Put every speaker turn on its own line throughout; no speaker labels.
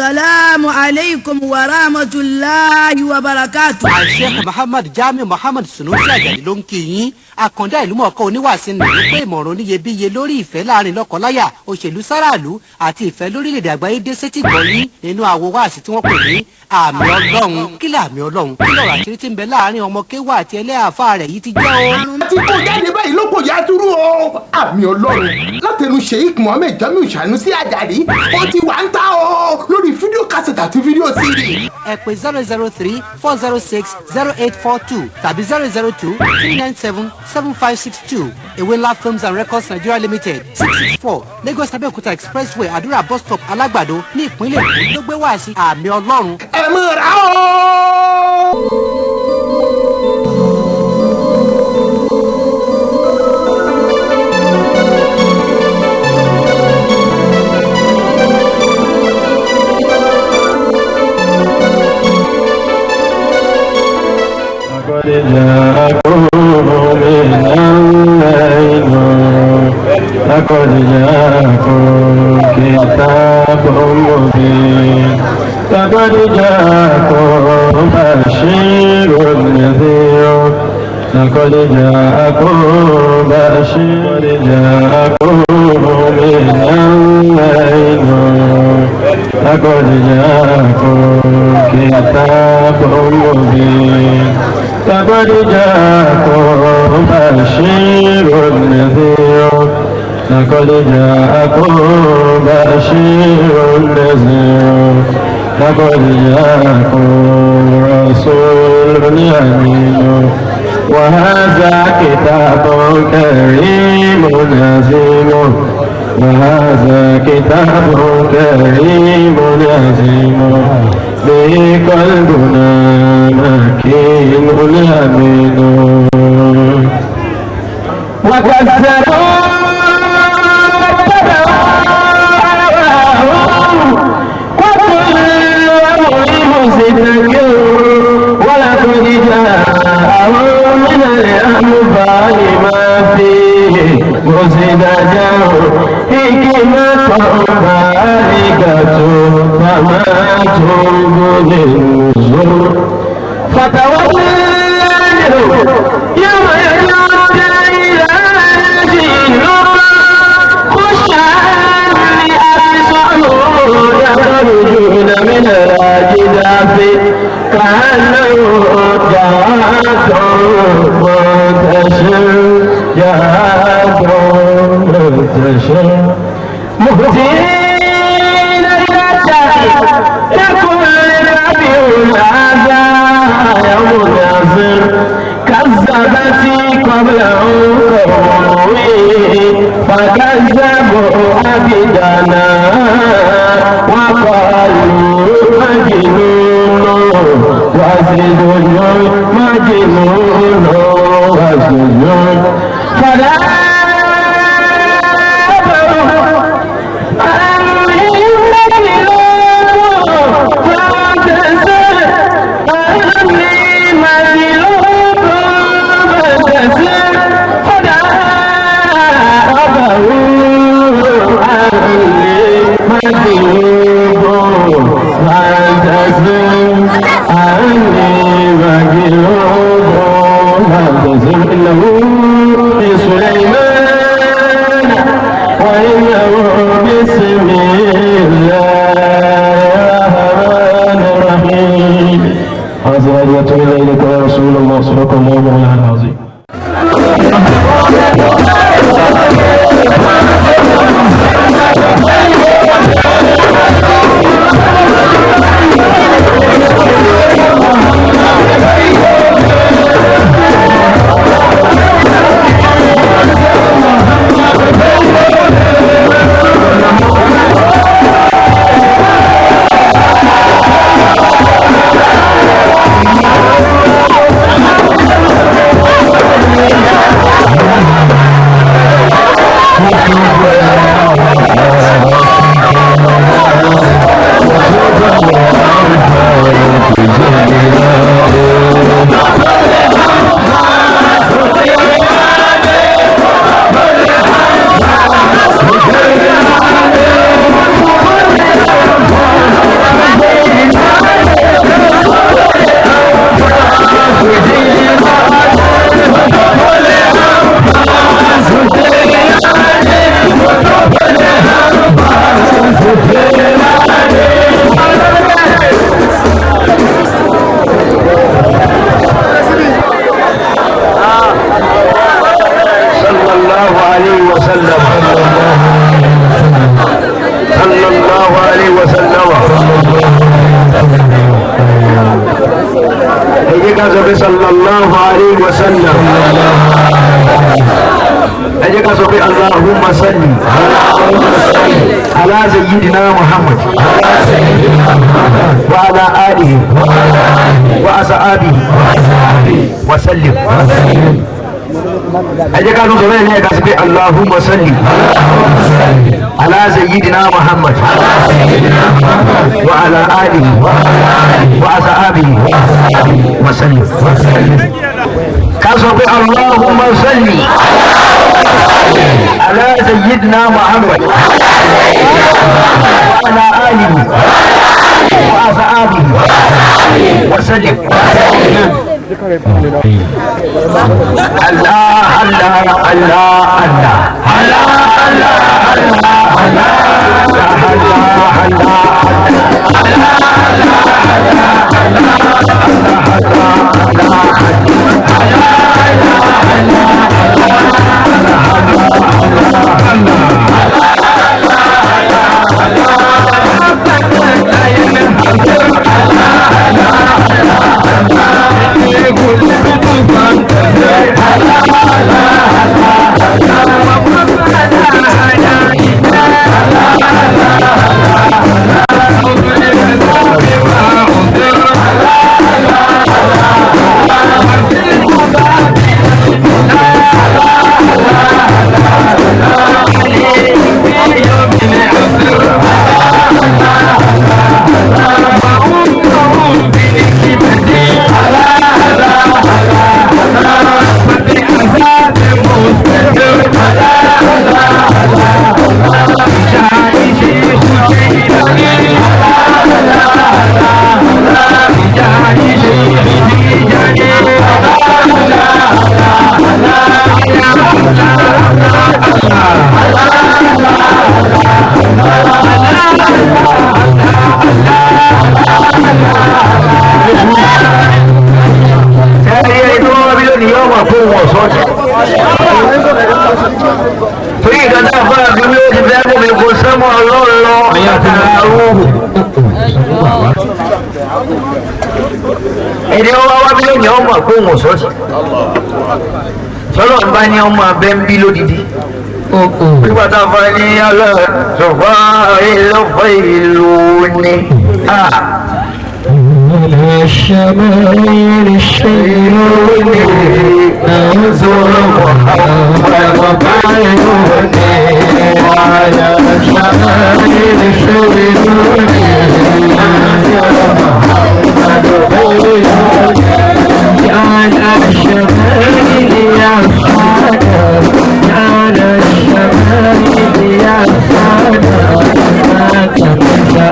Salamu alaikum wa rahmatulahi wa barakatu.
Sheikh Muhammad Jami Muhammad Sunusi Ajadi ló ń kí yín. Àkàndá ìlú mọ̀ọ́kọ́ oníwàásí nà ló pé ìmọ̀ràn oníyebíye lórí ìfẹ́ láàrin lọ́kọláya, òṣèlú sáràlú àti ìfẹ́ lórílẹ̀‐èdè àgbáyé dé sétí gbọ̀nyín nínú àwo wáàsí tí wọ́n pè ní àmì Ọlọ́run. Kí lè àmì Ọlọ́run? Kí lọ̀rọ̀ àṣírí tí ń bẹ láàrin ọmọ kéwà àti ẹlẹ́àfà rẹ̀ yìí ti jẹ́ o.
Tí kò jáde báyìí ló kò yá dúró o. Àmì Ọlọ́run látẹnu Sheikh Muhammad Jamiu Sanusi Ajadi ó ti wà ń ta o lórí fídíò kásẹ̀tì àti fídíò CD.
Ẹ pè 003-406-0842 tàbí 002-397-7562. Ewé ńlá Films and Records Nigeria Limited 664 Lagos Abeokuta Expressway Àdúrà bus stop Alágbàdo ní ìpínlẹ̀ Èkó ló gbé wá sí àmì Ọlọ́run.
Ẹ mọ̀ ra o.
لقد جاءكم كتاب مبين لقد جاءكم بشير نذير لقد جاءكم بشير جاءكم من الليل لقد جاءكم كتاب مبين لقد جاءكم بشير نذير لقد جاءكم بشير نذير لقد جاءكم رسول أمين وهذا كتاب كريم عظيم وهذا كتاب كريم عظيم به قلبنا مكين أمين وكذبوا ولقد جاءهم من الأنباء ما فيه مزدجر حكمة بالغة فما تغني النذر فتولوا يوم يدعون إلى الجنة خشعا لأبصارهم يخرجون من الأجداث كأنهم جراد منتشر مهدين إلى الداعي يقول النبي هذا يوم ناصر كذبت قبلهم قوم فكذبوا عبدنا وقالوا مجنون وزدوا مجنون وزدوا فلا صدق الله مولانا العظيم. الله عليه وسلم أجيك أصبح اللهم صل على سيدنا محمد وعلى آله وأصحابه وسلم أجيك أصبح اللهم صل على سيدنا محمد وعلى آله وأصحابه وسلم كصبح اللهم صل على سيدنا محمد وعلى آله وأصحابه وسلم الله الله الله ẹni ọwọ́ wá bí lónìí ọmọ kó wọn sọ́ọ̀tì sọ́lọ́ ń bá ní ọmọ abẹ́ ń bí lódìdí nígbà tá a fa ní alẹ́ sọ̀fà ìlọ́fà ìlú ni. الشمائل الشيرون أنظر محمد وبعيوني وعلى الشمائل الشيرون أنظر محمد وبعيوني على الشمائل يا صادق على الشمائل يا صادق ما تنسى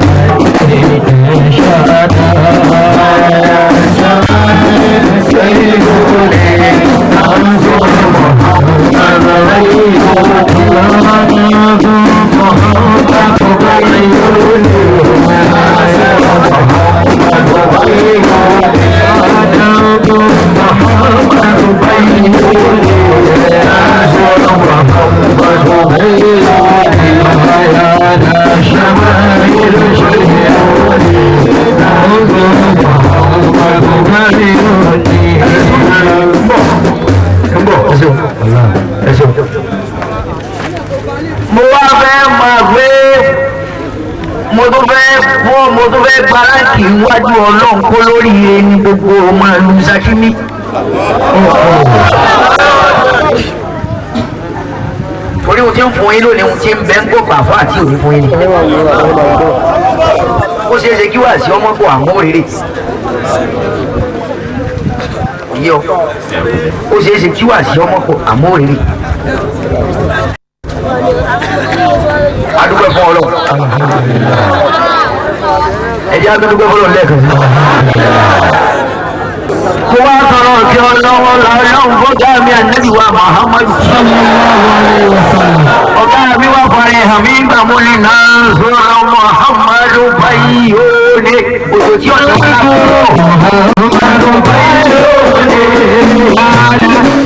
mo wá fẹ́ máa gbé mo tún fẹ́ gbáráǹkì iwájú ọlọ́run kó lórí ẹni gbogbo ọmọ ìlú Ṣakí. torí ohun tí ń fún yín lónìí ohun tí ń bẹ ń gbọ́ pàfọ́ àti òní fún yín ni. ó ṣeé ṣe kí wàá sí ọmọ bọ̀ àmọ́ rere yíyọ ó ṣeé ṣe kí wàá sí ọmọ bọ̀ àmọ́ rere. adúgbò fún Ọlọ́run ẹjẹ adúgbò fún Ọlọ́run lẹ́ẹ̀kan sí. kó wá sọ̀rọ̀ kí ọlọ́wọ́ lọ́wọ́ fọ́gá mi ànábì wa Muhammadu ọ̀gá mi wá fari hàmí gbàmú ní náà sọ̀rọ̀ Muhammadu báyìí ó ní òjò tí ọ̀dọ́ bá kú Muhammadu báyìí ó ní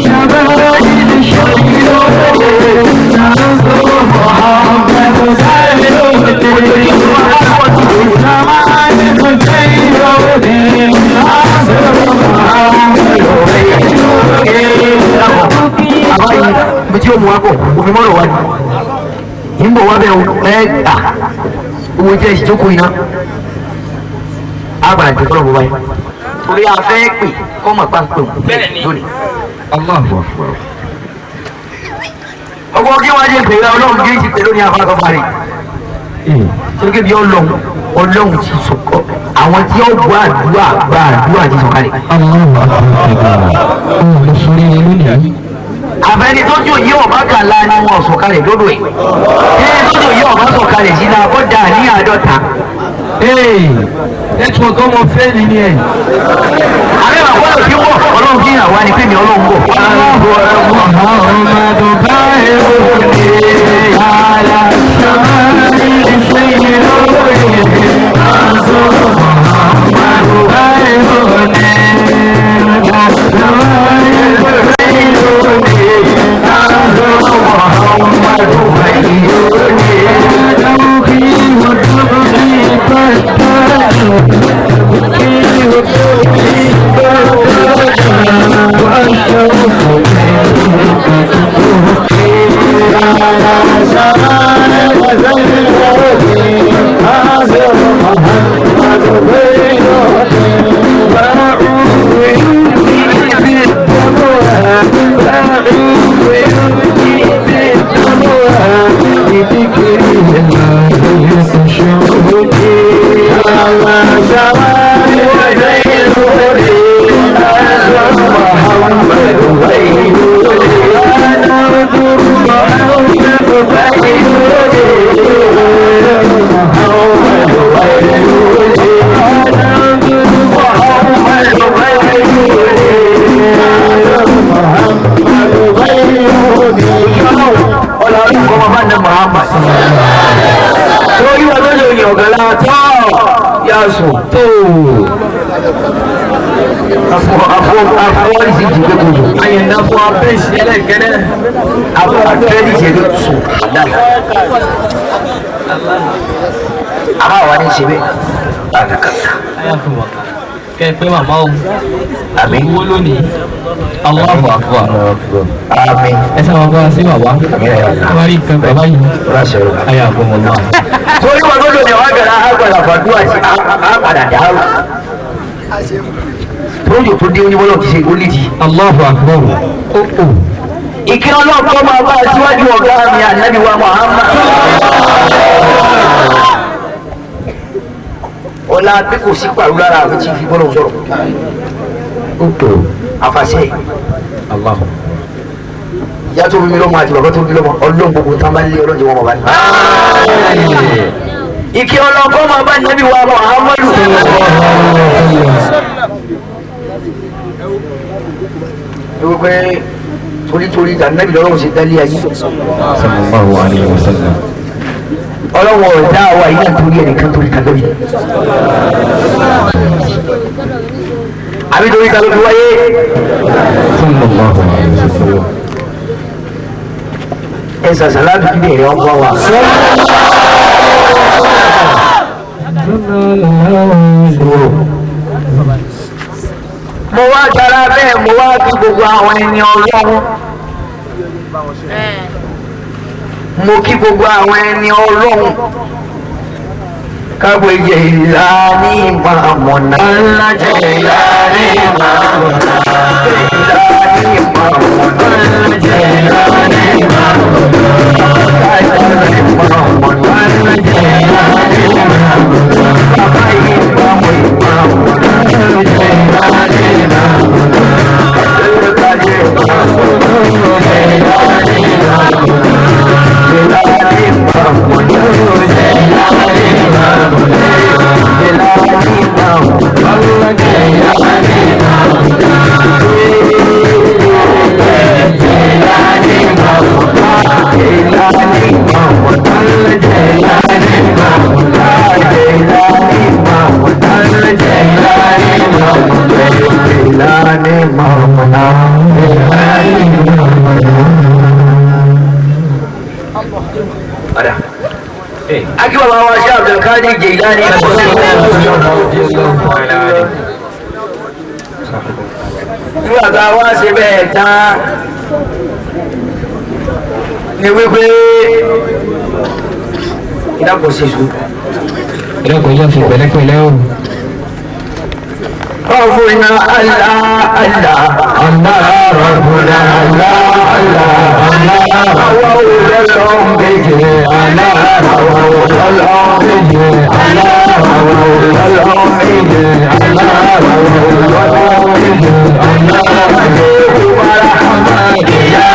ṣàbẹ̀wò ìlú ṣọ́yìn ó ní Muhammadu báyìí ó ní ibi tí ó mú wa bọ̀ òfin mọ́rọ̀ wa ni ń bọ̀ wá bẹ́ẹ̀ ẹ̀ẹ́dà owó jẹ́ ìjókòó iná àgbàlá ti fọlọ́ bọ̀ báyìí torí a fẹ́ pè kọ́ mọ̀ pàǹpẹ̀ lónìí. ọgbọ́n kí wọ́n á jẹ́ pé ọlọ́run kì í ti pè lónìí àfọlọ́kọ́ parí torí kébí ọlọ́run ti sọ̀kọ́ àwọn tí ó gbọ́ àdúrà ti sọ̀kalẹ̀. àbẹ́ni tó jò yí ọ̀bá kàlá ni wọ́n sọ̀kalẹ̀ lódò ẹ̀ ẹni tó jò yí ọ̀bá sọ̀kalẹ̀ sí náà kọjá ní 50.
network ọmọ fẹ́ẹ̀lì ni ẹ̀.
àbẹ́ bàbá ọ̀rọ̀ tí wọ́n ọlọ́run kí ìyàwó ni pé mi ọlọ́run bọ̀.
ọmọdé bá èrò ní àlà sàmárì ìṣẹ́yìn lórí àzọ ọmọdé bá èrò ní àlà sàmárì ìṣẹ́yìn lórí àzọ ọmọdé bá èrò ní àlàkí wọ́n tó bí kẹ́ẹ̀pẹ́ màmá o àmín owó lónìí Allahu Akbar àmín ẹ sábà bá sí bàbá wọ́n rí nǹkan bàbá yìí ayé àgbọ̀mọ̀ náà.
torí wọn lódò ni wọn gbẹ̀rẹ̀ àgbàlá fàdúrà sí àpàdà dàrú tóyò tó dé onímọ̀lọ́ ti ṣe olídìí.
Allahu Akbar
ìkẹ́ ọlọ́ọ̀kọ́ máa bá síwájú ọ̀gá mi ànábì wa Muhammad. ọlá pé kò sí pàrọ̀ lára àwọn tí fi bọ́lọ̀ sọ̀rọ̀ àfàṣẹ ìyá tó bí lọ́mọ àti bàbá tó bí lọ́mọ ọlọ́run gbogbo tán bá lé ọlọ́jọ́ wọn bá ní. ìkẹ́ ọlọ́ọ̀kọ́ máa bá ànábì wa Muhammad. ewu pé torí ànábì lọ́rọ̀ ṣe dálé ayé.
sallallahu alaihi wasallam.
ọlọ́wọ́ ọ̀dá àwa yìí náà torí ẹnìkan torí kàlóyè. àbí torí kàlóyè wáyé.
sallallahu alaihi wasallam.
ẹ sàṣàlá bí kíni èrè ọkọ wa. mo wá tara bẹ́ẹ̀ mo wá kí gbogbo àwọn ẹni ọlọ́run. mo kí gbogbo àwọn ẹni ọlọ́run kágbó ìjẹ ìlà ní ìmọ̀ọ́mọ̀nà alájẹ ìlà ní ìmọ̀ọ́mọ̀nà ìlà ní ìmọ̀ọ́mọ̀nà alájẹ ìlà ní ìmọ̀ọ́mọ̀nà alájẹ ìmọ̀ọ́mọ̀nà alájẹ ìlà ní ìmọ̀ọ́mọ̀nà bàbá yìí báwo ìmọ̀ọ́mọ̀nà alájẹ ìlà ní ìmọ̀ọ́mọ̀nà alájẹ Aki baba wa Sheikh Abdul Qadir Jilani nígbà tá a wá ṣe bẹ́ẹ̀ tán ni wípé ìdàpọ̀ ṣe sùn.
ìdàpọ̀ yóò fi pẹ̀lẹ́pẹ̀lẹ́ o.
ربنا الله الله الله ربنا الله الله وولى لهم بيجي الله وولى لهم بيجي الله وولى لهم بيجي الله وولى لهم بيجي الله ورحمة يا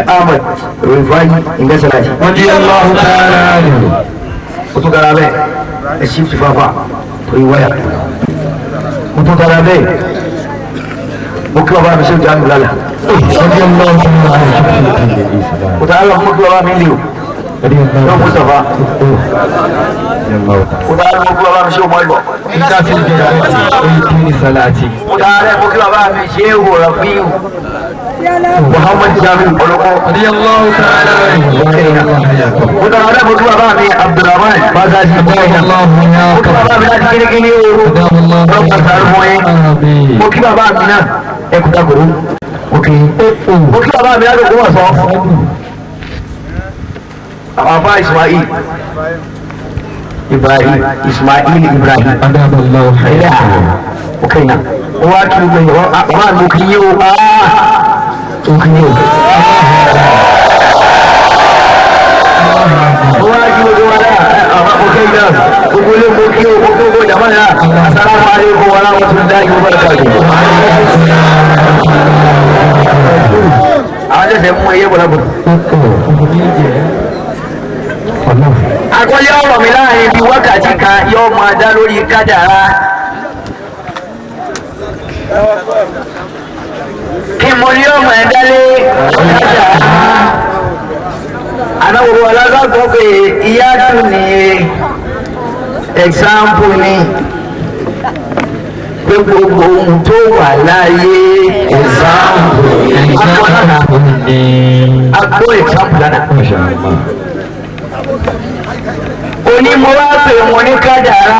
Ahmad Rifai Ingasalati radiyallahu ta'ala anhu untuk karabe shift fafa riwayat untuk karabe mukra ba misil jan bilala radiyallahu ta'ala anhu utala mukra ba miliu radiyallahu mustafa utala mukra ba misil moibo
kita fil jannati salati
utala mukra ba misil rafiu Muhammad Jamil Poloko
radiyallahu ta'ala anhu
udah ada berdua Bami Abdurrahman Bazazi
radiyallahu anhu
udah Bami lagi gini
radiyallahu
amin mungkin Bami na kita guru oke mungkin Bami ada gua so apa Ismail Ibrahim
radiyallahu anhu
oke na wakil gua apa mungkin Mungkin wajib bagaimana? Apa mungkinnya? Boleh mungkin zaman ya. Assalamualaikum warahmatullahi wabarakatuh. Ada semua ia boleh ber. Aku lihat orang bilang di waktu kan, yo ada lori kadara. Kí mo ní ọmọ ẹ̀dálé anáwó alágbàgbọ́ pé ìyá tún ní ẹ̀sáǹpù ni pé gbogbo ohun tó wà láyé ẹ̀sáǹpù agbó ẹ̀sáǹpù lánàá onímọ̀ wá pè wọ́n ní kádàrá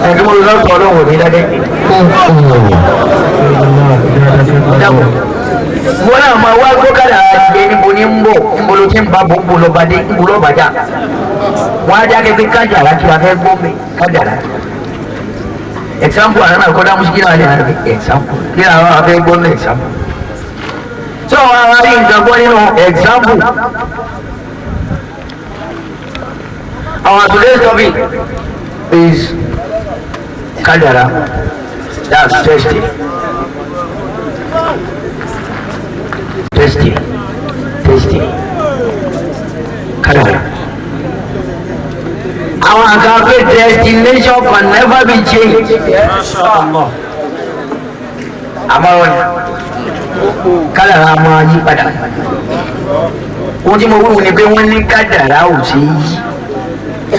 ẹgbẹ́ mo lọ sọ ọlọ́run ní dáadé mo náà máa wá gbókàdà àgbẹ̀ níbo ní ń bọ̀ níbo ló ti ń bá bòbò lọ bàdé níbo lọ bàjá wọ́n á jáde pé kájàrá tí wàá fẹ́ gbọ́ mi kájàrá example àná náà kọ́ dá mú sí kí náà lè hàn example kí náà wọ́n á fẹ́ gbọ́ ní example tí wọ́n á rí nǹkan gbọ́ nínú example our today's topic is Kadara. That's testing. Kadara. Our agape destination can never be changed. Amaron. Kadara máa yí padà. Ohun tí mo wúwo ni pé wọ́n ní kádàrá ò sí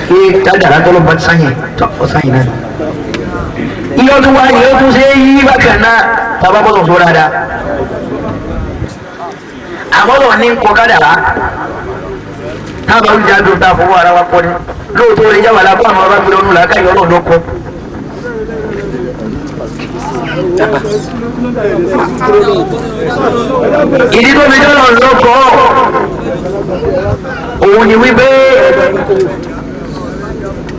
yí. Kádàrá tó ló bá sáyẹn tó sáyẹn náà. Iye ọdún wa yìí ó tún ṣe yí bákan náà tàbá bọ́dọ̀ tó dáadáa. Àbọ̀dọ̀ ní kọ kádàrá. Tábà ń jáde ta fọwọ́ ara wa pọ̀ ní. Lóòótọ́ lè jáwàá lápá àwọn ọba gbé lọ́nù làákàyè ọlọ́run ló kọ́. ìdí tó fi jọ́nà lọ́kọ̀ òun ni wípé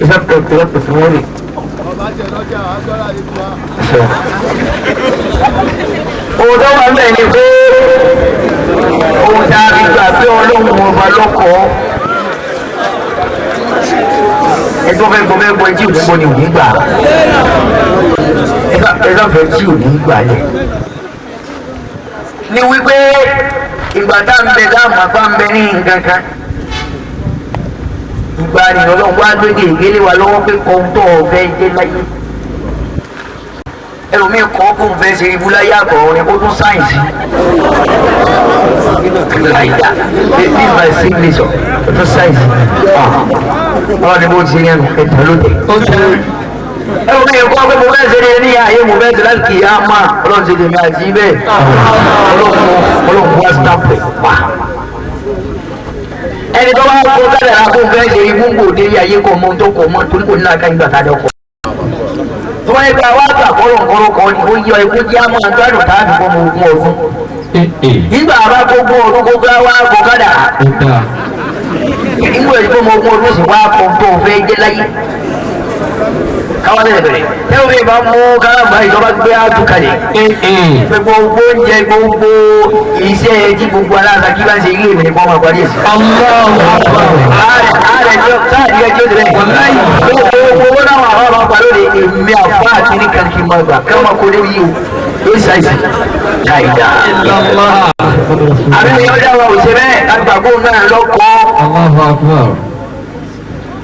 ìfẹ́ pẹ̀lú fún wọn rí. òun tó wà bẹ́ẹ̀ ni pé òun tá a fi gbà pé ọlọ́run ọba lọ́kọ̀ ẹjọ́ fẹ́ gbọ́ fẹ́ gbọ́ ẹjí òní gbọ́ ni òní gbà ẹjọ́ fẹ́ tí òní gbà lẹ̀ ni wípé ìgbà tá ń bẹ dáàmú apá ń bẹ ní nǹkan kan ìgbà nìyẹn ọlọ́run wá gbé gègélé wa lọ́wọ́ pé kọ́ńtọ́ ọ̀fẹ́ jẹ́ láyé ẹlòmíì kọ́ kó n fẹ́ ṣe ibú láyé àgọ́ ọ̀rẹ́ kó tún sáyẹ̀nsì láyà bí my signature kó tún sáyẹ̀nsì wọ́n ní bó ti yẹn ẹ̀tọ́ lóde. ẹlòmíì kọ́ pé mo fẹ́ ṣe ní ayé mo fẹ́ ṣe láti kì í á máa ọlọ́run ṣe lèmi àti bẹ́ẹ̀ ọlọ́run wá stamp ẹ̀ pa. ẹni tó bá kó kádàrá kó n fẹ́ ṣe ibú kò dé ayé kọ́ mọ́ tó kọ́ mọ́ torí kò ní láàká ìgbà tá a dọ́kọ̀. tó bá yẹ kí a wá gbà kọ́rọ̀kọ́rọ̀ kan ni ó yọ ikú jẹ́ àmọ́ àgbàdo tá a fi fọ́ mọ ogún ọdún. nígbà bá gbogbo ọdún gbogbo wa kó kádàrá. nígbà tí fọ́ mọ ogún ọdún sì wá kọ́ tó fẹ́ jẹ́ láyé. káwá lè bẹ̀rẹ̀ tẹ́wọ́n bí bá mú káràmbá ìjọba gbé àtúkalẹ̀. gbogbo oúnjẹ gbogbo iṣẹ́ tí gbogbo aláàbá kí bá ń ṣe ilé ìwé nípa ọmọ àgbáyé sí. ààrẹ tí ó káàdì ẹjọ́ ìdílé gbogbo náà àwọn ọmọ àgbà lóde èmi àfọ àti ní kankan máa gbà ká máa kó léwu yìí o yóò ṣàìsàn ṣàìdá. àbí mi ọjà wa ò ṣe bẹ́ẹ̀ àgbàgbọ́ náà lọ́kọ́.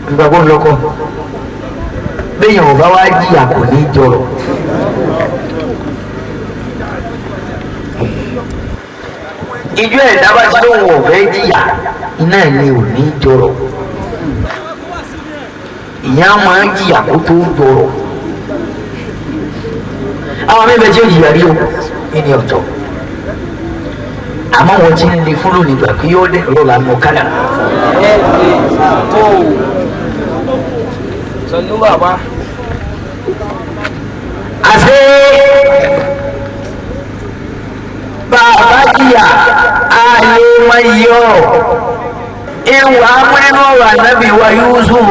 àgbàgbọ́ lọ́kọ́ bẹ́ẹ̀ ọba wa jìyà kò ní jọrọ. ìjọ ẹ̀dá bá ti lóun ọ̀fẹ́ jìyà iná ni ò ní jọrọ. ìyá máa ń jìyà kó tó jọrọ. àwọn mẹ́fẹ̀ẹ́ tí ó jìyà rí o ní ọ̀tọ̀. àmọ́ wọ́n ti ń le fún lónìí gbà kí yóò dẹ̀ lọ́la mọ́ kádà.
Sannu baba.
Àṣé bàbá jìyà ayé máa yọ ewu amúnínú ọ̀rọ̀ ànábì wa Yusuf.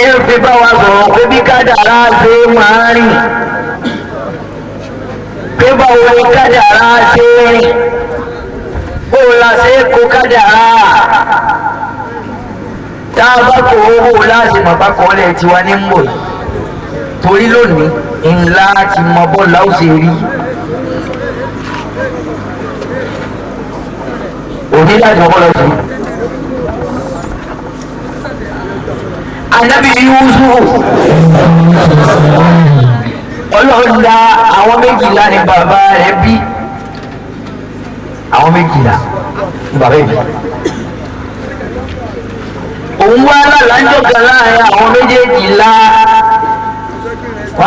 Èèfì bá wa sọ̀rọ̀ pé bí kádàrá ṣe máa rìn pé báwo ni kádàrá ṣe rìn bó la ṣe kó kádàrá tá a bá kó owó láti mọ̀ bá kọ́lẹ̀ tiwa ní mbò yìí torí lónìí ńlá ti mọ bọ́ọ̀lù ó ṣe rí òní láti mọ bọ́ọ̀lù sí. Ànábì Yusuf Ọlọ́run dá àwọn méjìlá ní bàbá rẹ̀ bí àwọn méjìlá ní bàbá rẹ̀ bí. òun wá lálàájọ́ kan láàrin àwọn méjèèjìlá.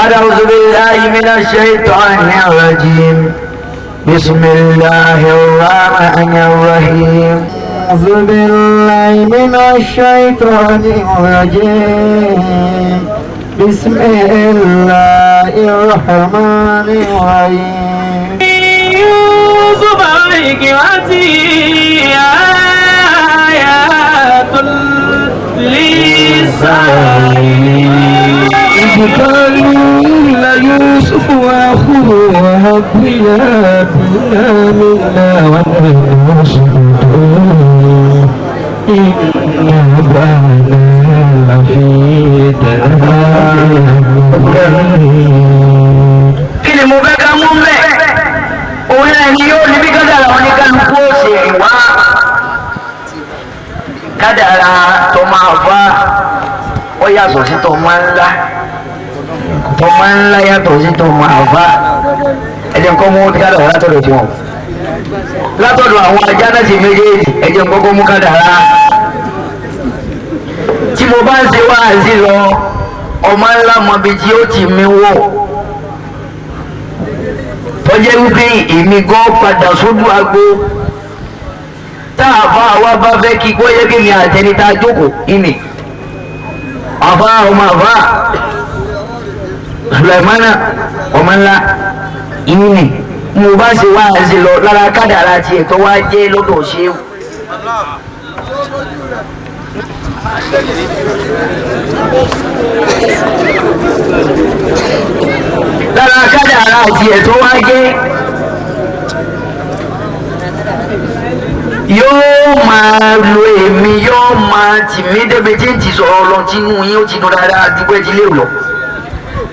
أعوذ بالله من الشيطان الرجيم بسم الله الرحمن الرحيم أعوذ بالله من الشيطان الرجيم بسم الله الرحمن الرحيم
يوسف الحكمة آيات للسائلين إذ قالوا ليوسف وأخوه وهب لنا منا ونحن صدقون إن أبانا لفي ضلال مبين.
kí ni mo fẹ́ ká mú mẹ́ òun náà ni yóò níbi kádàrá wọn ní kálukú òsè wá kádàrá tó máa bá ó yàtọ̀ sí tó máa ńlá tó máa ńlá yàtọ̀ sí tó máa bá ẹ̀jẹ̀ nǹkan mú kádàrá látọ̀dọ̀ tí wọn látọ̀dọ̀ àwọn ajá náà sì méjèèjì ẹ̀jẹ̀ nǹkan mú kádàrá tí mo bá ń ṣe wáàsí lọ ọmọ ńlá mọbi tí ó ti mi wọ̀ tọ́jẹ́ wípé èmi gan padà sójú agbo tá a bá wa bá fẹ́ kí gbọ́yẹ́ kí mi àtẹni tá a jókòó ìmì àbá ọmọ àbá Sulaimana ọmọ ńlá ìní ni mo bá ṣe wá ṣe lọ lára kádàrá tiẹ̀ tó wá jẹ́ lọ́dọ̀ ṣe é. lára kádàrá tiẹ̀ tó wá jẹ́ yóò máa lo èmi yóò máa tì mí débi tí ń ti sọ̀rọ̀ lọ tí inú yín ó ti dùn dáadáa dúpẹ́ ti lé lọ.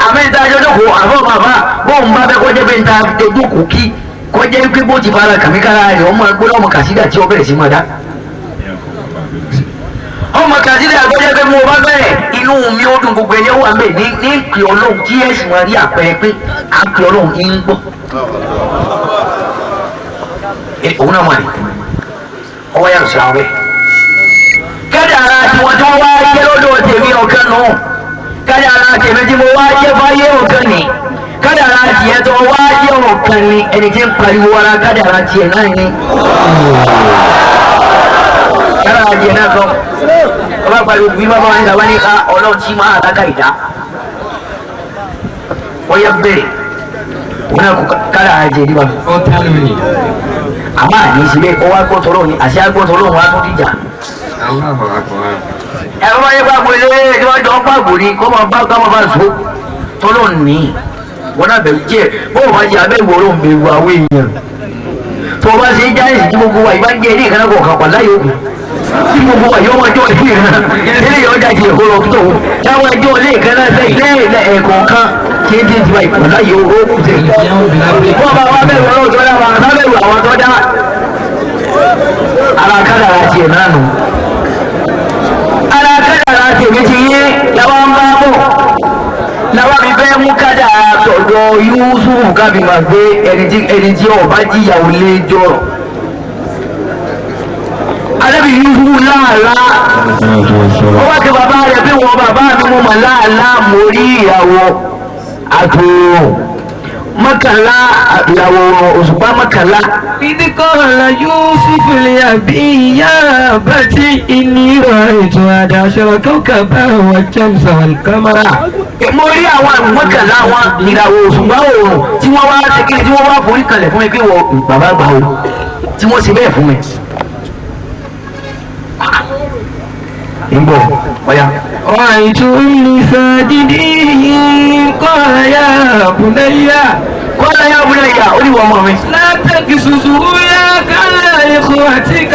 àmì ìta jọjọkọ àbọ̀ bàbá bóun bá bẹ kọjá pé níta dojúkù kí kọjá pé bó ti fara kàmíkàrà rẹ̀ ọmọ ẹgbẹ́ ọmọ kàṣídà tí ó bẹ̀rẹ̀ sí máa dá. ọmọ kàṣídà kọjá pé mo bá bẹ̀rẹ̀ inú mi ó dùn gbogbo ẹ̀yẹ́ wà mẹ́ ní ìpè ọlọ́run kí ẹ̀sìn wọn rí àpẹẹrẹ pé à ń pè ọlọ́run ń gbọ́. òun náà mọ̀ ní ọwọ́ yàrá sọ̀rọ̀ àwọn kádàrá tiwọn tí wọ́n wá jẹ́ lọ́dọ̀ tèmi ọ̀kan nù kádàrá tèmi tí mo wá jẹ́ fáyé ọ̀kan ni kádàrá tiẹ̀ tó wá jẹ́ ọ̀kan ni ẹni tí ń pariwo ara kádàrá tiẹ̀ náà ni kádàrá tiẹ̀ náà kọ́ ọba pariwo bí bàbá wọn nígbà wọn ní ká ọlọ́run tí máa àtàkà ìdá wọ́n yẹ bẹ̀rẹ̀ wọn náà kó kádàrá tiẹ̀ níbà. àmọ́ àní síbẹ̀ ọwọ́ agbọ́tọ̀rọ̀ ni àṣẹ agbọ́tọ̀rọ̀ wọn á tún dìjà. ẹ̀rọ bá yẹ pàgbọ́ ilé tí wọ́n jọ ń pàgbọ́ ni kọ́ máa bá káwọn bá so tọ́lọ̀ ní wọn náà bẹ̀rù jẹ́ bó o bá jẹ abẹ́wò ọ̀rọ̀ ń bẹ̀rù àwọn èèyàn tó o bá ṣe ń jáde tí gbogbo wa ìbá ń jẹ́ ilé ìkànnà kọ̀ọ̀kan pà láyé òkú tí gbogbo wa yọ ọmọdé ọ̀lẹ́ ìrìnà ilé yọ ọjà jẹ ìkọlọ tó táwọn ẹjọ́ ilé ìkànnà ẹ̀kọ̀ọ̀kan tí ń dín tiwa ìpà láyé òkú tẹ̀ wọ́n bá wá bẹ̀rù ọlọ́run tó dá wa bẹ̀rù àwọn tó dá ara kádàrá tiẹ̀ náà nù ara kádàrá tèmi ti yé làwọn ń bá bọ̀ làwọn mi fẹ́ mú kádàrá tọ̀dọ̀ Yúsúfù kábí máa gbé ẹni tí ọba jíyàwó lé jọrọ̀ alábi Yúsúfù láàlá ó wá kí bàbá rẹ̀ bí wọn bàbá mi mú mà láàlá mórí ìyàwó àtòrò mọ́kànlá ìyàwó òṣùpá mọ́kànlá.
ìdíkọ̀ọ́lá Yúsúfù lè àbí ìyá àbátí ìní ìwà ètò àdáṣọ tó kàbá wà jẹ́mùsà kámárà.
mo rí àwọn àrùn mọ́kànlá wọn ìràwọ̀ òṣùpá òòrùn tí wọ́n wá ṣèkìlì tí wọ́n wá forí kalẹ̀ fún mi pé wọ́n bàbá gbà ó tí wọ́n ṣe bẹ́ẹ̀ fún mi. ń bọ̀ ọ̀ya.
رأيت لساجدين قال يا بني
orí wọ́n mọ̀ mi.
لا تقصص رؤياك على إخوتك.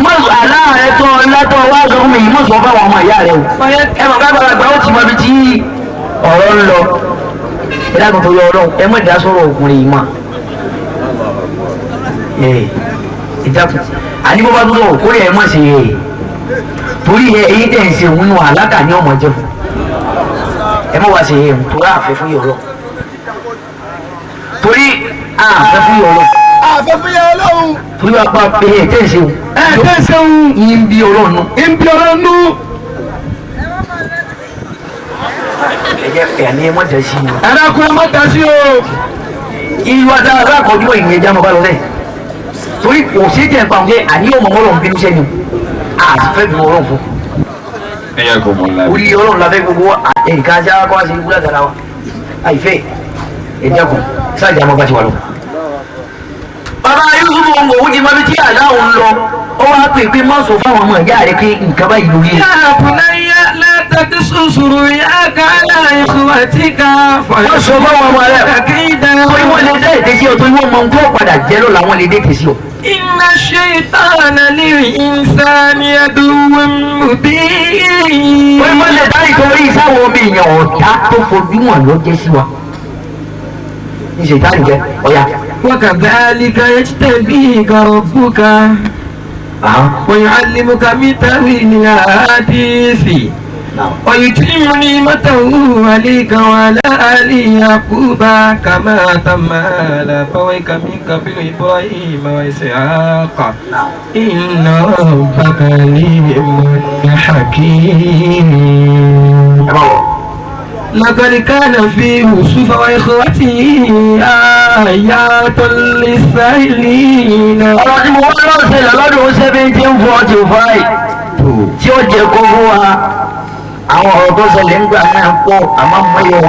mọ̀sù aláàrẹ tó látọ̀ wá sọ fún mi yìí mọ̀sù ọba àwọn ọmọ ìyá rẹ o. ẹ mọ̀ káàbọ̀ àgbà ó ti mọ ibi tí ọ̀rọ̀ ń lọ. ẹ dákun tó yọ ọlọ́run ẹ mọ̀ ìdá sọ̀rọ̀ òkùnrin yìí mọ̀. ẹ dákun àní bó bá tó sọ̀rọ̀ kórè ẹ mọ̀ sí i torí èyí tẹ̀ ń ṣe òun nù àlákà ní ọmọ jẹ́ fún ẹ mọ̀ wá sí i tó rà àfẹ́ fún yọ̀rọ̀ torí àfẹ́ fún yọ̀rọ̀
àfẹ́ fún yẹn ọlọ́run.
torí wàá pa pé ẹ tẹ̀ ń ṣe òun
tẹ̀ ń ṣe òun
yín bí ọlọ́run nù.
ń bí ọlọ́run nù.
ẹ ní ẹ mọ̀ tẹ̀ sí i.
ẹ dákun ẹ mọ̀ tẹ̀ sí o.
ìwà tá a bá kọjú ìyẹn ẹja mọ̀ bá lọ lẹ̀ torí kò sí jẹ́ nǹkan pé àníyàn mọ̀ ọlọ́run bínú sẹ́ni àfẹ́ bí ọlọ́run fún. orí ọlọ́run la fẹ́ gbogbo nǹkan ajá kọ́ àti ìwúlẹ̀ dára wa àìfẹ́ ẹ̀jẹ̀ kù sáàjà mọ́ bá ti wà lọ. bàbá Yúsúfù ń wò ó di mọ́bí tí àdáhùn ń lọ ó wá pè pé mọ́ sọ fáwọn ọmọ ìyá rẹ pé nǹkan báyìí lórí ẹ̀.
يا بني لا تقصص رؤياك على إخوتك
wọ́n sọ fáwọn ọmọ rẹ
فكيد
pé wọ́n lè dé ètè sí ọ tó wọ́n mọ nǹkan padà jẹ́ lọ́la wọ́n lè dé ètè sí ọ.
إن الشيطان للإنسان عدو مبين.
wọ́n mọ̀ lè dá ìtòrí ìsáwọ́ omi ìyàn ọ̀tá tó fojú wọn ló jẹ́ sí wa. ní ṣètàn jẹ ọ̀ya.
وكذلك يجتبيك ربك ويعلمك من تأويل الأحاديث ويتم نعمته عليك وعلى آل يعقوب كما تم على أبويك من قبل إبراهيم وإسحاق إن ربك عليم حكيم. لقد كان في يوسف وإخوته آيات للسائلين.
ọ̀rọ̀ tí mo wá lọ́sẹ̀ lọ́dún 1745 tí ó jẹ́ kó fún wa àwọn ọ̀rọ̀ tó ṣẹlẹ̀ ń gbà náà pọ̀ àmọ́ mọ́yọ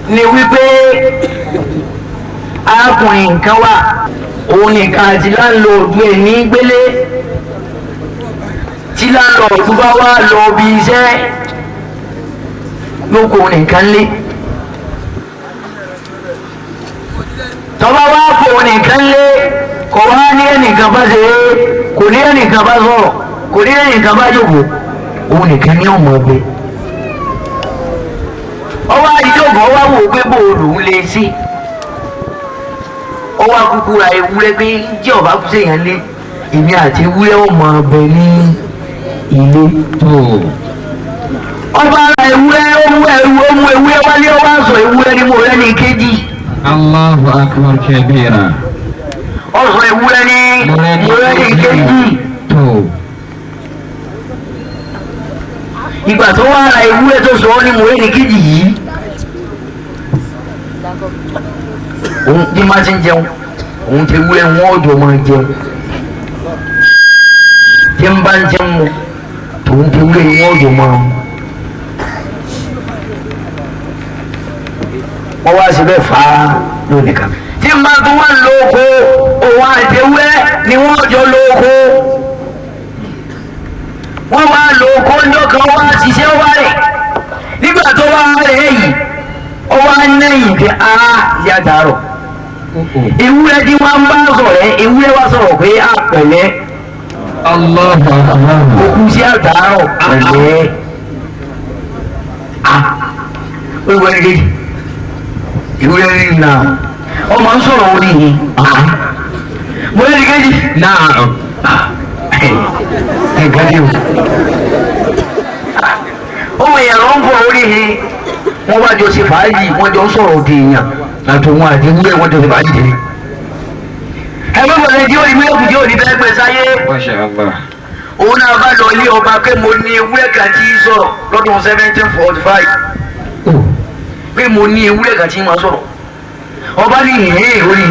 ni wípé arákùnrin nǹkan wà òun nìkan àti láńlọ́ọ̀dù ẹ̀ ní gbélé tí láńlọ́ọ̀dù bá wá lọ bí iṣẹ́ lóko nìkan lé tọ́ba wá kó nìkan lé kò wá ní ẹnìkan bá ṣe é kò ní ẹnìkan bá sọ̀rọ̀ kò ní ẹnìkan bá jókòó òun nìkan ní ọmọ ọgbẹ́ ọwọ́ àdìjọ́gbọ̀n wá wò pé bóòlù ń lè sí ọwọ́ akúkú ra ewúrẹ́ pé jẹ́ ọba kú sèyàn lé èmi àti ewúrẹ́ ọmọ ọbẹ̀ ní ilé tó ọba ara ewúrẹ́ ó mú ewúrẹ́ wálé ọwọ́ àṣọ ewúrẹ́ ní mo rẹ́ ní kejì. Allahu akbar kabira. ọ̀sọ̀ ewúrẹ́ ní mo rẹ́ ní kejì tó. ìgbà tó wá ara ewúrẹ́ tó sọ ọ́ ní mo rẹ́ ní kejì yìí òun bí má ti ń jẹun òun ti wúrẹ́ wọn ọjọ́ máa jẹun tí ń bá ń jẹun mu tòun ti wúrẹ́ wọn ọjọ́ máa mu. wọ́n wá síbẹ̀ fà á lónìí kan. tí ń bá tún wá lóko òun àti ewúrẹ́ ni wọ́n ọjọ́ lóko wọ́n wá lóko ńjọ́ kan wá ṣiṣẹ́ wá rẹ̀ nígbà tó wá rẹ̀ yìí ó wá nẹ́yìn pé a yá dàrọ̀ ewúrẹ́ tí wọ́n bá sọ̀rọ̀ ewúrẹ́ wá sọ̀rọ̀ pé a pẹ̀lẹ́ òkú sí àdàrọ̀ pẹ̀lẹ́ ewúrẹ́ rí ewúrẹ́ rí náà ọmọ ń sọ̀rọ̀ orí yìí mo lè rí kéjì náà ẹ̀ka dé o ọmọ ìyàrá ń bọ̀ orí yìí wọ́n wá jọ ṣe fàájì wọ́n jọ sọ̀rọ̀ òde èèyàn àtòwọn àti ewúrẹ́ wọ́n jọ ṣe fàájì tẹ̀lé. ẹgbẹ́ bọ̀dẹ̀ tí ó ní mílíọ̀nù tí ó ní bẹ́ẹ̀ pẹ́ sáyé. òun náà bá lọ ilé ọba pé mo ní ewúrẹ́ kan tí í sọ̀rọ̀ lọ́dún 1745 pé mo ní ewúrẹ́ kan tí í máa sọ̀rọ̀ ọba ní ìhìn orí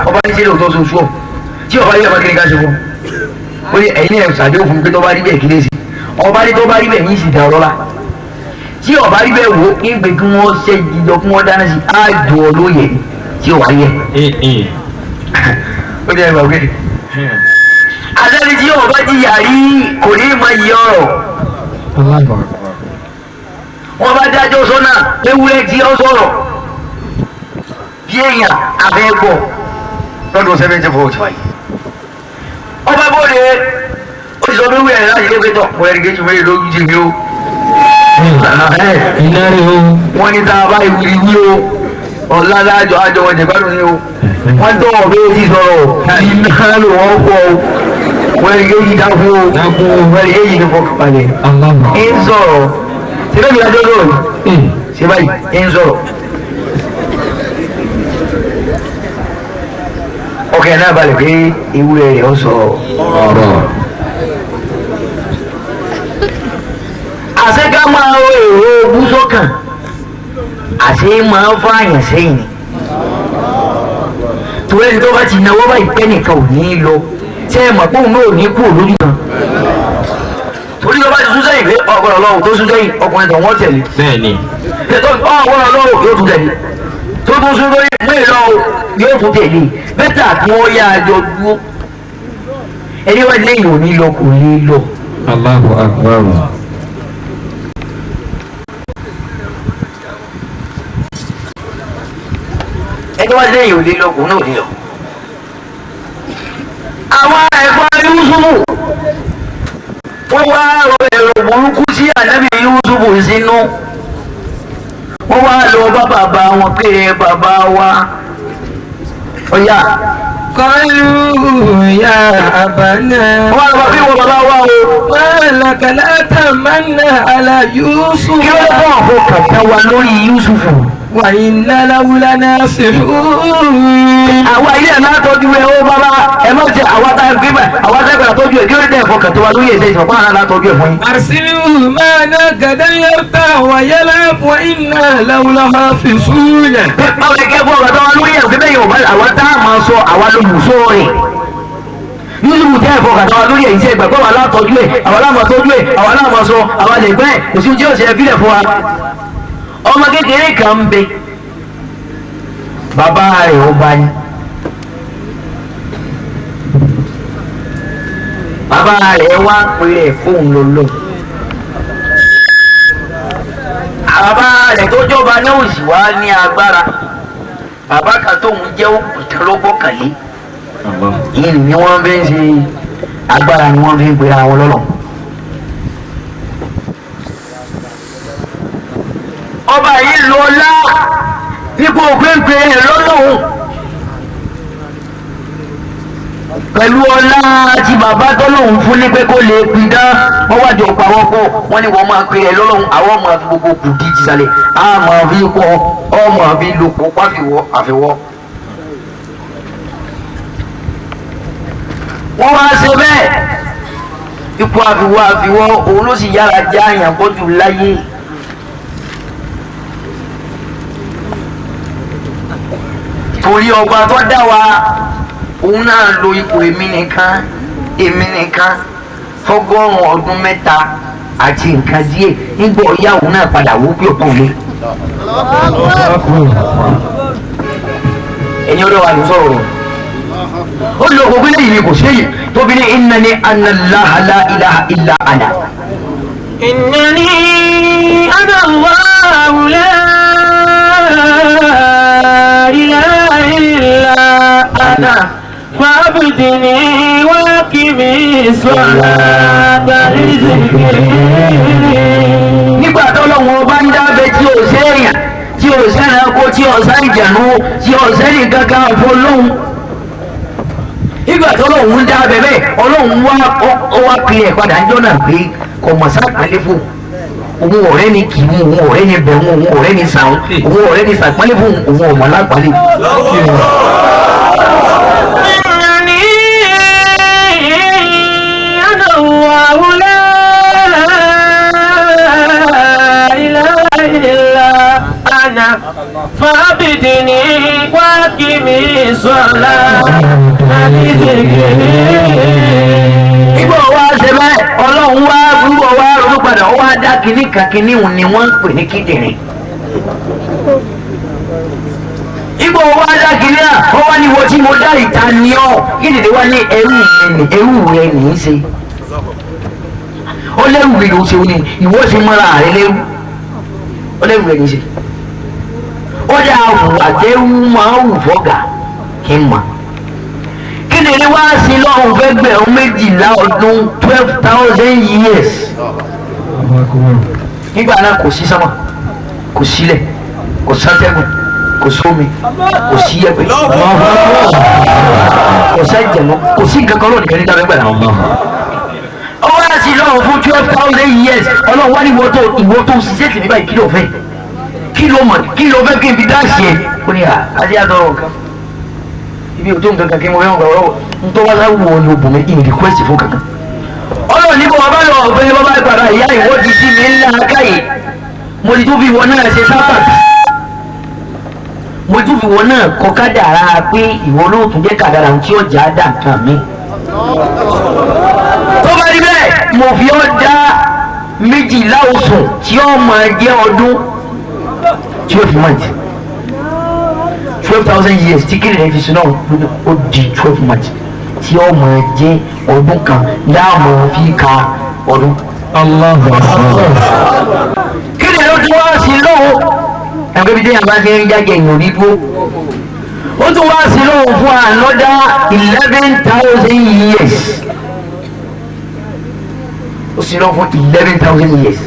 ọba ní sílẹ̀ òótọ́ soṣù ọ̀ tí ọba yẹ ọba kiri ká ṣe fún ó ní ẹ̀yin ẹ̀ ṣàdéhùn fún pé tó bá rí bẹ́ẹ̀ kí lè sí ọba ní tó bá rí bẹ́ẹ̀ yín sì dá ọlọ́lá tí ọba rí bẹ́ẹ̀ wò ń gbé kí wọ́n ṣe jíjọ kí wọ́n dáná sí àjò olóye tí ó wà yẹ. ó jẹ́ ìgbà òkè. àtẹ́ni tí ọba ti yà rí kò ní mọ iye ọ̀rọ̀. wọ́n bá dájọ́ sọ́nà ewúrẹ́ tí ó sọ̀rọ̀ bí èèyàn abẹ́gbọ̀ lọ́dún 1745. ọba bóde ó ti sọ pé wíwẹ̀ láti lé pé tọ̀ mo ẹ̀rí kejì mẹ́rin lójú ti mi ó. wọ́n ní tá a bá ìwúrí wí o ọ̀la lájọ àjọ wọn jẹ̀gbádùn ni o wọ́n tó wọ̀ bẹ́ẹ̀ ti sọ̀rọ̀ iná ló wọ́n pọ̀ o wọ́n ẹ̀rí kejì dákú o wọ́n ẹ̀rí kejì ní fọkànbalẹ̀ ń sọ̀rọ̀ síbẹ̀ mi adé lóòrùn ṣé báyìí ń sọ̀rọ̀ ọkẹ́ náà balẹ̀ pé ewúrẹ́ rẹ̀ ó sọ ọ̀rọ̀. àṣẹ ká máa ro èrò búsọ́kàn àṣẹ máa ń fààyàn sẹ́yìn ni torí ẹni tó bá ti náwó báyìí pẹ́ nìkan ò ní í lọ ṣé ẹ mọ̀ pé òun náà ò ní kú lójú kan torí tó bá ti sún sẹ́yìn pé ọ̀gbọ́n ọlọ́run tó sún sẹ́yìn ọkùnrin tó wọ́n tẹ̀lé bẹ́ẹ̀ni ọ̀gbọ́n ọlọ́run yóò tún tẹ̀lé tó tún sún lórí mú ìlọ yóò tún tẹ̀lé bẹ́tà kí wọ́n yá àjọ dúró ẹni wá lẹ́yìn ò ní lọ kò ní lọ. Allahu Akbar. ẹni wá lẹ́yìn ò ní lọ kò náà ní lọ. àwọn ẹ̀gbọ́n Yúsúfù wọ́n wá ẹ̀rọ burúkú sí ànábì Yúsúfù sínú wọ́n wá lọ bá bàbá wọn pé bàbá wa ọ̀yà.
قالوا يا أبانا ما لك لا تمنى على يوسف وإنا له لناصحون.
àwa ilé ẹ̀ máa tọ́jú ẹ̀ ó bàbá ẹ̀ máa jẹ àwa tá a gbé bẹ̀ àwa tá a gbà tọ́jú ẹ̀ kí ló dé ẹ̀fọ́ kàtó wa lórí ẹ̀sẹ̀ ìṣọ̀pá ara la tọ́jú ẹ̀ fún yín.
أرسله معنا غدا يرتاح ويلعب وإنا له لحافظون.
báwo ni kẹ́kọ̀ọ́ ọ̀gá tó wa lórí ẹ̀sẹ̀ bẹ́ẹ̀ yóò bá àwa tá a máa sọ àwa ló mú sóòrè. yíwù tẹ́ ẹ̀fọ́ kàtà wa lórí ẹ̀yìn tí ẹgbẹ́ pọ̀ wà látọ̀jú ẹ̀ àwọn aláàmọ̀ tọ́jú ẹ̀ àwọn aláàmọ̀ sọ àwọn àlẹ́gbẹ́ ẹ̀ kò sí ojú ọ̀sẹ̀ ẹ̀fílẹ̀ fún wa. ọmọ kékeré kan ń bẹ bàbá rẹ̀ ó bá ní bàbá rẹ̀ wá pèrè fóun lọ́lọ́ bàbá rẹ̀ tó jọba náà ò sì wá ní agbára bàbá kan tóun jẹ́ òkùtàn ló gbọ́kànlé yìí ni wọ́n fi ń ṣe agbára ni wọ́n fi ń pera wọn lọ́lọ́. ọba yìí lọ lá ipò péńpé lọ́lọ́hún pẹ̀lú ọlá tí bàbá tọ́lọ́hún fún ní pé kó lè pidán wọ́n wá jọ pa wọ́n pọ̀ wọ́n ní wọ́n máa pe ẹ̀ lọ́lọ́hún àwọn ọmọ àfi gbogbo kù dí ti sálẹ̀ àmọ́ àfi kọ́ ọmọ àfi lòpọ̀ pàfiwọ́ àfiwọ́. wọ́n wá ṣe bẹ́ẹ̀ ipò àfiwọ́ òun ló sì yára já àyàn bọ́jú láyé. torí ọba tó dá wa òun náà lo ipò èmi nìkan fọ́gọ́rùn ọdún mẹ́ta àti nǹkan díẹ̀ nígbà ọ̀yá òun náà padà wó pé òkú mi. ẹ̀yin ọ̀dọ́ wa ló sọ̀rọ̀ rẹ̀ ó lo gbogbo eléyìí ni kò séyìí tóbi ní innani ana Allaha la ilaha illa ana.
innani ana Allahu la ilaha illa ana fa'budni waqimi salata rizqi.
nígbà tó lọ́wọ́ bá ń dábẹ́ tí ò sẹ́yìn tí ò sẹ́yìn ẹ̀kọ́ tí ò sẹ́yìn ìjànú tí ò sẹ́yìn kankan fọlọ́hún. nígbà tó lọ́wọ́ ń dábẹ́ bẹ́ẹ̀ ọlọ́run wá pè é padà ń jọ́nà pé kò mọ̀ sápẹ́lẹ́ fún òun ọ̀rẹ́ ni kì í mú òun ọ̀rẹ́ ni bẹ̀rù òun ọ̀rẹ́ ni sàn òun ọ̀rẹ́ ni sàpẹ́lẹ́ fún òun ọ̀mọ̀ lápàlẹ́.
فابدني واقمي الصلاة
ìgbà wa ṣe bẹ́ẹ̀ ọlọ́run wá gbogbo wa ronú padà ó wá dá kinní kan kinní òun ni wọ́n ń pè ní kíndìnrín. ìgbà wa dá kinní náà ó wá ní wo tí mo dá ìta ni ọ́ kíndìnrín wá ní ẹrú rẹ ní í ṣe. ó lẹ́rù rẹ ló ṣe ó ní ìwọ ṣe mọ́ra rẹ lẹ́rù ó lẹ́rù rẹ ní í ṣe. ó dá àwùwà tẹ́rù máa ń wù fọ́gà kí n mọ̀. kíndìnrín wá sí lọ́hùn fẹ́ gbẹ̀rún 12,000 years. nígbà náà kò sí sámà kò sílẹ̀ kò sátẹ́gùn kò sómi kò sí ẹ̀pẹ̀ kò sẹ́jẹ̀mọ́ kò sí nǹkan kan lónìí kẹ́ni dábẹ́ gbẹ̀rẹ̀ àwọn ọmọ. ó wá sí lọ́hùn fún 12,000 years ọlọ́run wá ní ìwọ tó ṣiṣẹ́ tì mí báyìí kí ló fẹ́ kí ló fẹ́ kí n fi dáṣì ẹ̀ ó ní àti àtọ̀rọ̀ kan ibi òtún kankan kí mo fẹ́ gbà ọ̀rọ̀ ntọ́ wá sáwọ́ wo ni obìnrin in request fún kankan. ọlọ́run ní bọ́ ọba lọ ọ̀fẹ́ bọ́bá ìpàdà ìyá ìwọ́dì sí mi ńlá káyè mo ti tún fi wọ náà ṣe sábàtì mo tún fi wọ náà kọ kádàrá pé ìwọ náà tún jẹ́ kádàrá tí ó jà á dà nǹkan mi. tó bá rí bẹ́ẹ̀ mo fi ọ́ dá 12 oṣù tí ó máa jẹ́ ọdún 12 months 12,000 years tí kìnìún rẹ̀ fi sinú ó di 12 months tí ó máa jẹ́ ọdún kan láàmú fi ka ọdún. kìnìún ló tún wá sí lọ́wọ́ ẹgbẹ́ bíi déyàn bá fi ń jáde èèyàn ní dúró ó tún wá sí lọ́wọ́ fún another 11,000 years ó sì lọ́wọ́ fún 11,000 years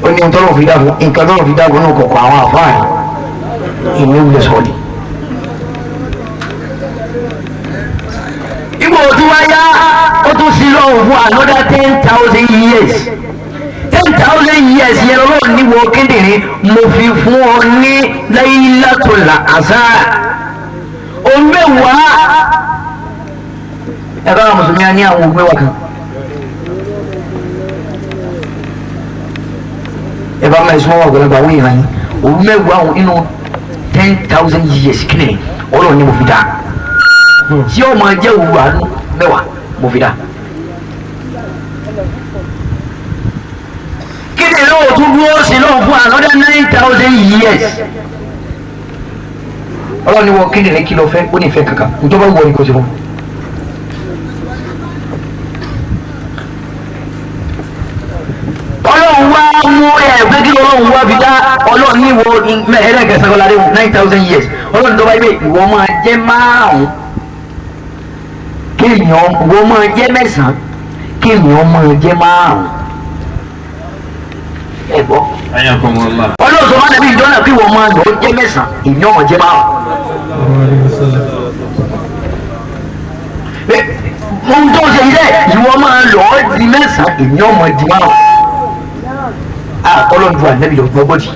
ó ní nǹkan tó lọ́wọ́ fi dáàbò náà kọ̀ọ̀kan àwọn àfáà ìní wulẹ̀ sọ̀rọ̀ ibo tí wá yá ó tún sí lọ́wọ́ fún another 10,000 years 10,000 years yẹn lọ́wọ́ ní wo kíndìnrín mo fi fún ọ ní Laylatul Asr o mẹ́wàá ẹ̀rọ àwọn mùsùlùmí á ní àwọn òmẹ́wàá kan ẹ bá máa ìsúnmọ́ wà gbọ́dọ̀ àwọn èèyàn yìí òmẹ́wàá inú 10,000 years kíni ọlọ́run ni mo fi dá tí ó máa jẹ́ òwúrọ̀ àánú mẹ́wàá mo fi dá. kí ni lóò tún dúró sí lóò fún another 9,000 years. ọlọ́run ni wọ́n kí ni kí lọ fẹ́ ó ní ìfẹ́ kankan nítorí wọ́n wọ ní kò sí fún. ọlọ́run wá mú ẹ̀ẹ́dẹ́ kí ọlọ́run wá fi dá ọlọ́run ní ìwọ ẹlẹ́gẹ̀ẹ́sán kọ́lá dé 9,000 years ọlọ́run tó bá yẹ ìwọ máa jẹ́ márùn-ún kéèyàn ìwọ máa jẹ́ mẹ́sàn-án kéèyàn máa jẹ́ márùn-ún. ẹ gbọ́ ọlọ́run tó bá dàbí ìjọ́nà kí ìwọ máa lọ jẹ́ mẹ́sàn-án ìyàn máa jẹ́ márùn-ún. ohun tó ń ṣe ilé ìwọ máa lọ di mẹ́sàn-án ìyàn máa di márùn-ún. ọlọ́run ju ànábì lọ gbọ́gbọ́dì.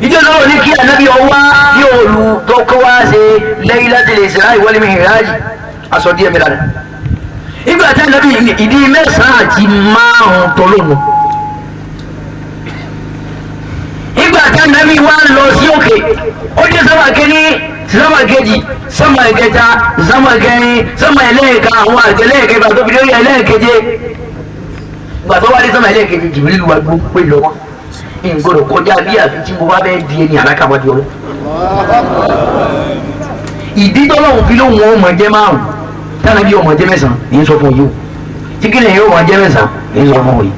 ìjọ náà ní kí ànábì ọwá bí òòlù tó kọ́ wá ṣe Laylatul Isra wal Mi'raj aṣọ díẹ̀ mi lára. ìgbà tí ànábì ìdí mẹ́sàn-án àti márùn-ún tọ́lọ́nù. ìgbà tí ànábì wá lọ sí òkè ó dé sábà kẹ́ni sábà kejì sábà kẹta sábà kẹrin sábà ẹlẹ́ẹ̀ka àwọn àgbẹ̀lẹ́ẹ̀kẹ́ bá tó fi lórí ẹlẹ́ẹ̀keje. gbàtọ́ wá dé sọ́mọ ẹlẹ́ẹ̀kejì Jibril wá gbó pé lọ́wọ́ ìgbọ́dọ̀ kọjá bí àfi tí mo bá bẹ́ẹ̀ di ẹni àlákàmọ́dé ọlọ́. ìdí tọ́lọ́hún fi lóhùn ọmọ jẹ́ márùn-ún tánà bí ọmọ jẹ́ mẹ́sàn-án èyí sọ fún yìí o tí kí lèyìn ọmọ jẹ́ mẹ́sàn-án èyí sọ fún yìí.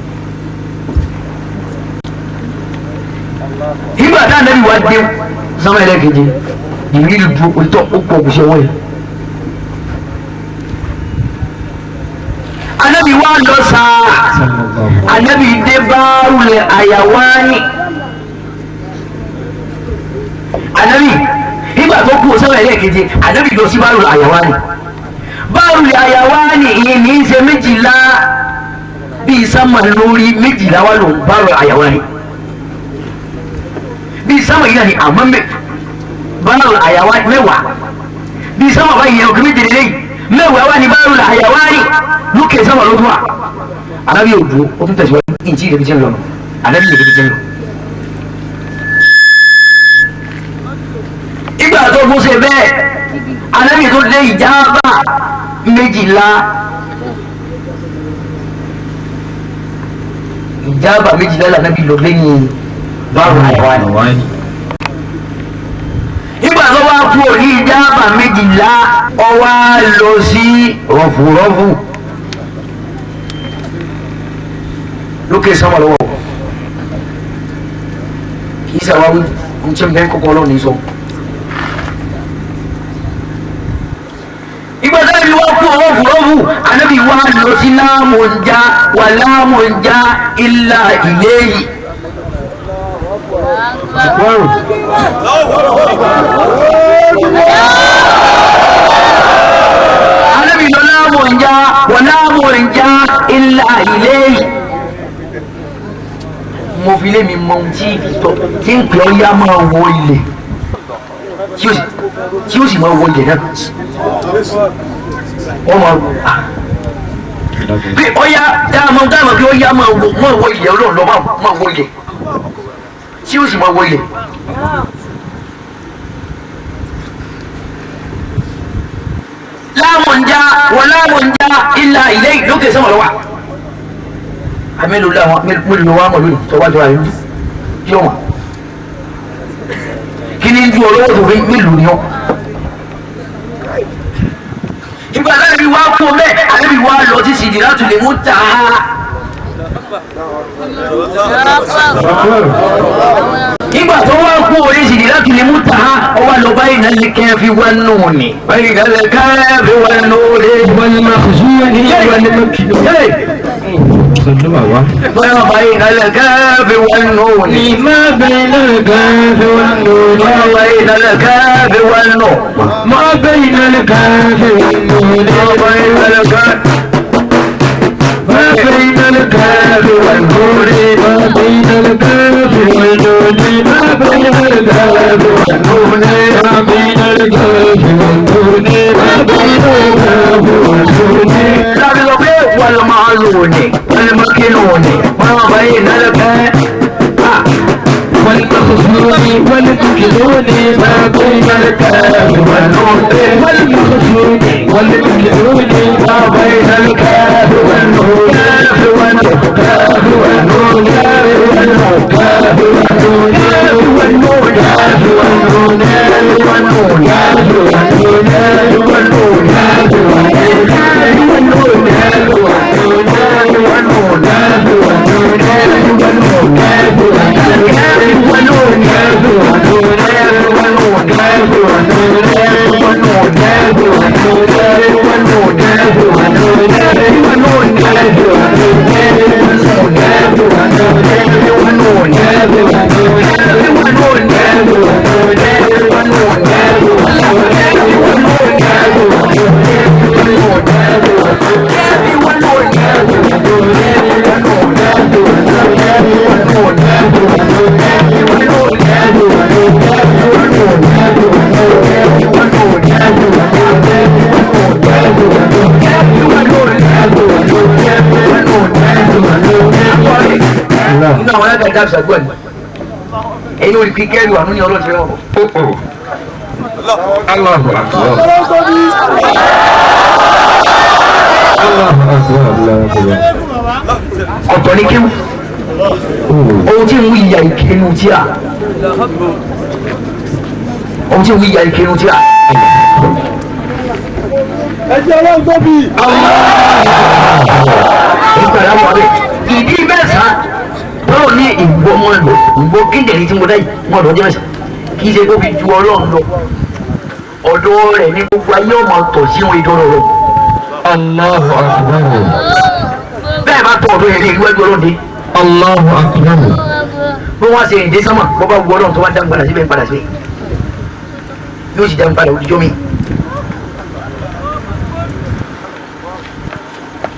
ìgbà tá ànábì wá dé sọ́mọ ẹlẹ́ẹ̀kejì Jibril dúró onítọ̀ ó pọ̀ kù sí ọwọ́ yìí. anabi wa lọ sáà anabi dé báwùlẹ̀ àyàwáni anabi nígbà tó kú sọ́wọ́ ẹlẹ́ẹ̀keje anabi lọ sí báwùlẹ̀ àyàwáni báwùlẹ̀ àyàwáni ìyẹn ní í ṣe méjìlá bíi sámà lórí méjìlá wà ló báwùlẹ̀ àyàwáni bíi sámà yìí náà ni àmọ́ báwùlẹ̀ àyàwáni mẹ́wàá bíi sámà báyìí yẹn òkè méjìlá lẹ́yìn mẹ́wàá wà ní báwùlẹ̀ àyàwáni lókè sábà ló tún wà alábí òdu ó tún tẹ̀síwájú ìjì ìdẹ́bi jẹ́ ń lọ alábí ìdẹ́bi jẹ́ ń lọ. ìgbà tó kún ṣe bẹ́ẹ̀ alábí tó dé ìjábà méjìlá lànàbí lọ lẹ́yìn báwo àyẹ̀wò ni. ìgbà tó wá kú òní ìjábà méjìlá ó wá lọ sí rọ̀fùrọ̀fù. lókè sáwọn lọ́wọ́ kì í sàwáwí ń tí ń bẹ́ kọ́kọ́ lọ́wọ́ ní sọ. ìgbà tábí wá kú ọwọ́ fúrọ́fù anábì wá lọ sí láàmùnjá wà láàmùnjá ilà ilé yìí. anábì lọ láàmùnjá wà láàmùnjá ilà ilé yìí. mo fi lé mi mọ ohun tí ìtọ́ tí ń pè ọ́ yá máa wọ ilẹ̀ tí ó sì máa wọ ilẹ̀ náà wọ́n máa wọ pé ọ̀yá dáàmọ́ pé ó yá máa wọ ilẹ̀ ọlọ́run lọ́ máa wọ ilẹ̀ tí ó sì máa wọ ilẹ̀. láàmùnjá wọ́n láàmùnjá ilà ilé lókè sọ́mọ̀ lọ́wọ́ amelu la wọn melu wa mọ lónìí tó wá jọra yìí yọ wọn kí ni ju olówó tó fi melu ni ọ. ìgbà náà bí wá kú mẹ àbí wá lọ sí Sidratul Muntaha. ìgbà tó wá kú orí Sidratul Muntaha ó wá lọ báyìí náà lè kẹ́ fi wá nù ní. báyìí náà lè kẹ́ fi wá nù ní. wọ́n ní ma kù sí wọn ní ìwà ní ma kì í. ما بين الكاف والنون ما بين الكاف والنون ما بين الكاف والنون ما بين الكاف والنون ما بين الكاف والنون ما بين الكاف والنون ما بين الكاف والنون ما بين الكاف والنون ما بين الكاف والنون والمعلون المكنون ما بين الكاف
والمخزون والمكنون ما بين الكاف والنون والمخزون والمكنون ما بين الكاف والنون كاف والنون كاف والنون كاف والنون كاف والنون كاف والنون كاف والنون كاف والنون كاف والنون كاف والنون كاف والنون كاف ẹni orí kí kẹ́rù àánú ní ọlọ́ọ̀tí rẹ̀ wọ̀. Allahu Akbar. Ọ̀tọ̀ ni kéwù ohun tí ń wí ìyá ìkénu tí a ohun tí ń wí ìyá ìkénu tí a.
ẹ jẹ́ ọlọ́run tóbi.
Ìdí mẹ́sàn-án bọ́ọ̀ ní ìgbó ọmọ lò ìgbó kíndìnrín tí mo dá yìí wọ́n lọ jẹ́ mẹ́sàn-án kì í ṣe kó fi ju ọlọ́run lọ ọ̀dọ̀ rẹ̀ ní gbogbo ayé ọmọ tọ̀ sí wọn ìdọ́rọ̀ rẹ̀.
Allahu Akbar.
Bẹ́ẹ̀ bá tọ̀ ọ̀dọ̀ yẹn ní ìlú ẹgbẹ́ ọlọ́dẹ.
Allahu Akbar.
Bí wọ́n ṣe ìdí sánmà bọ́ bá wọ ọlọ́run tó wá dá ń padà síbẹ̀ ń padà síbẹ̀ yóò sì dá ń padà òdìjọ́ mi.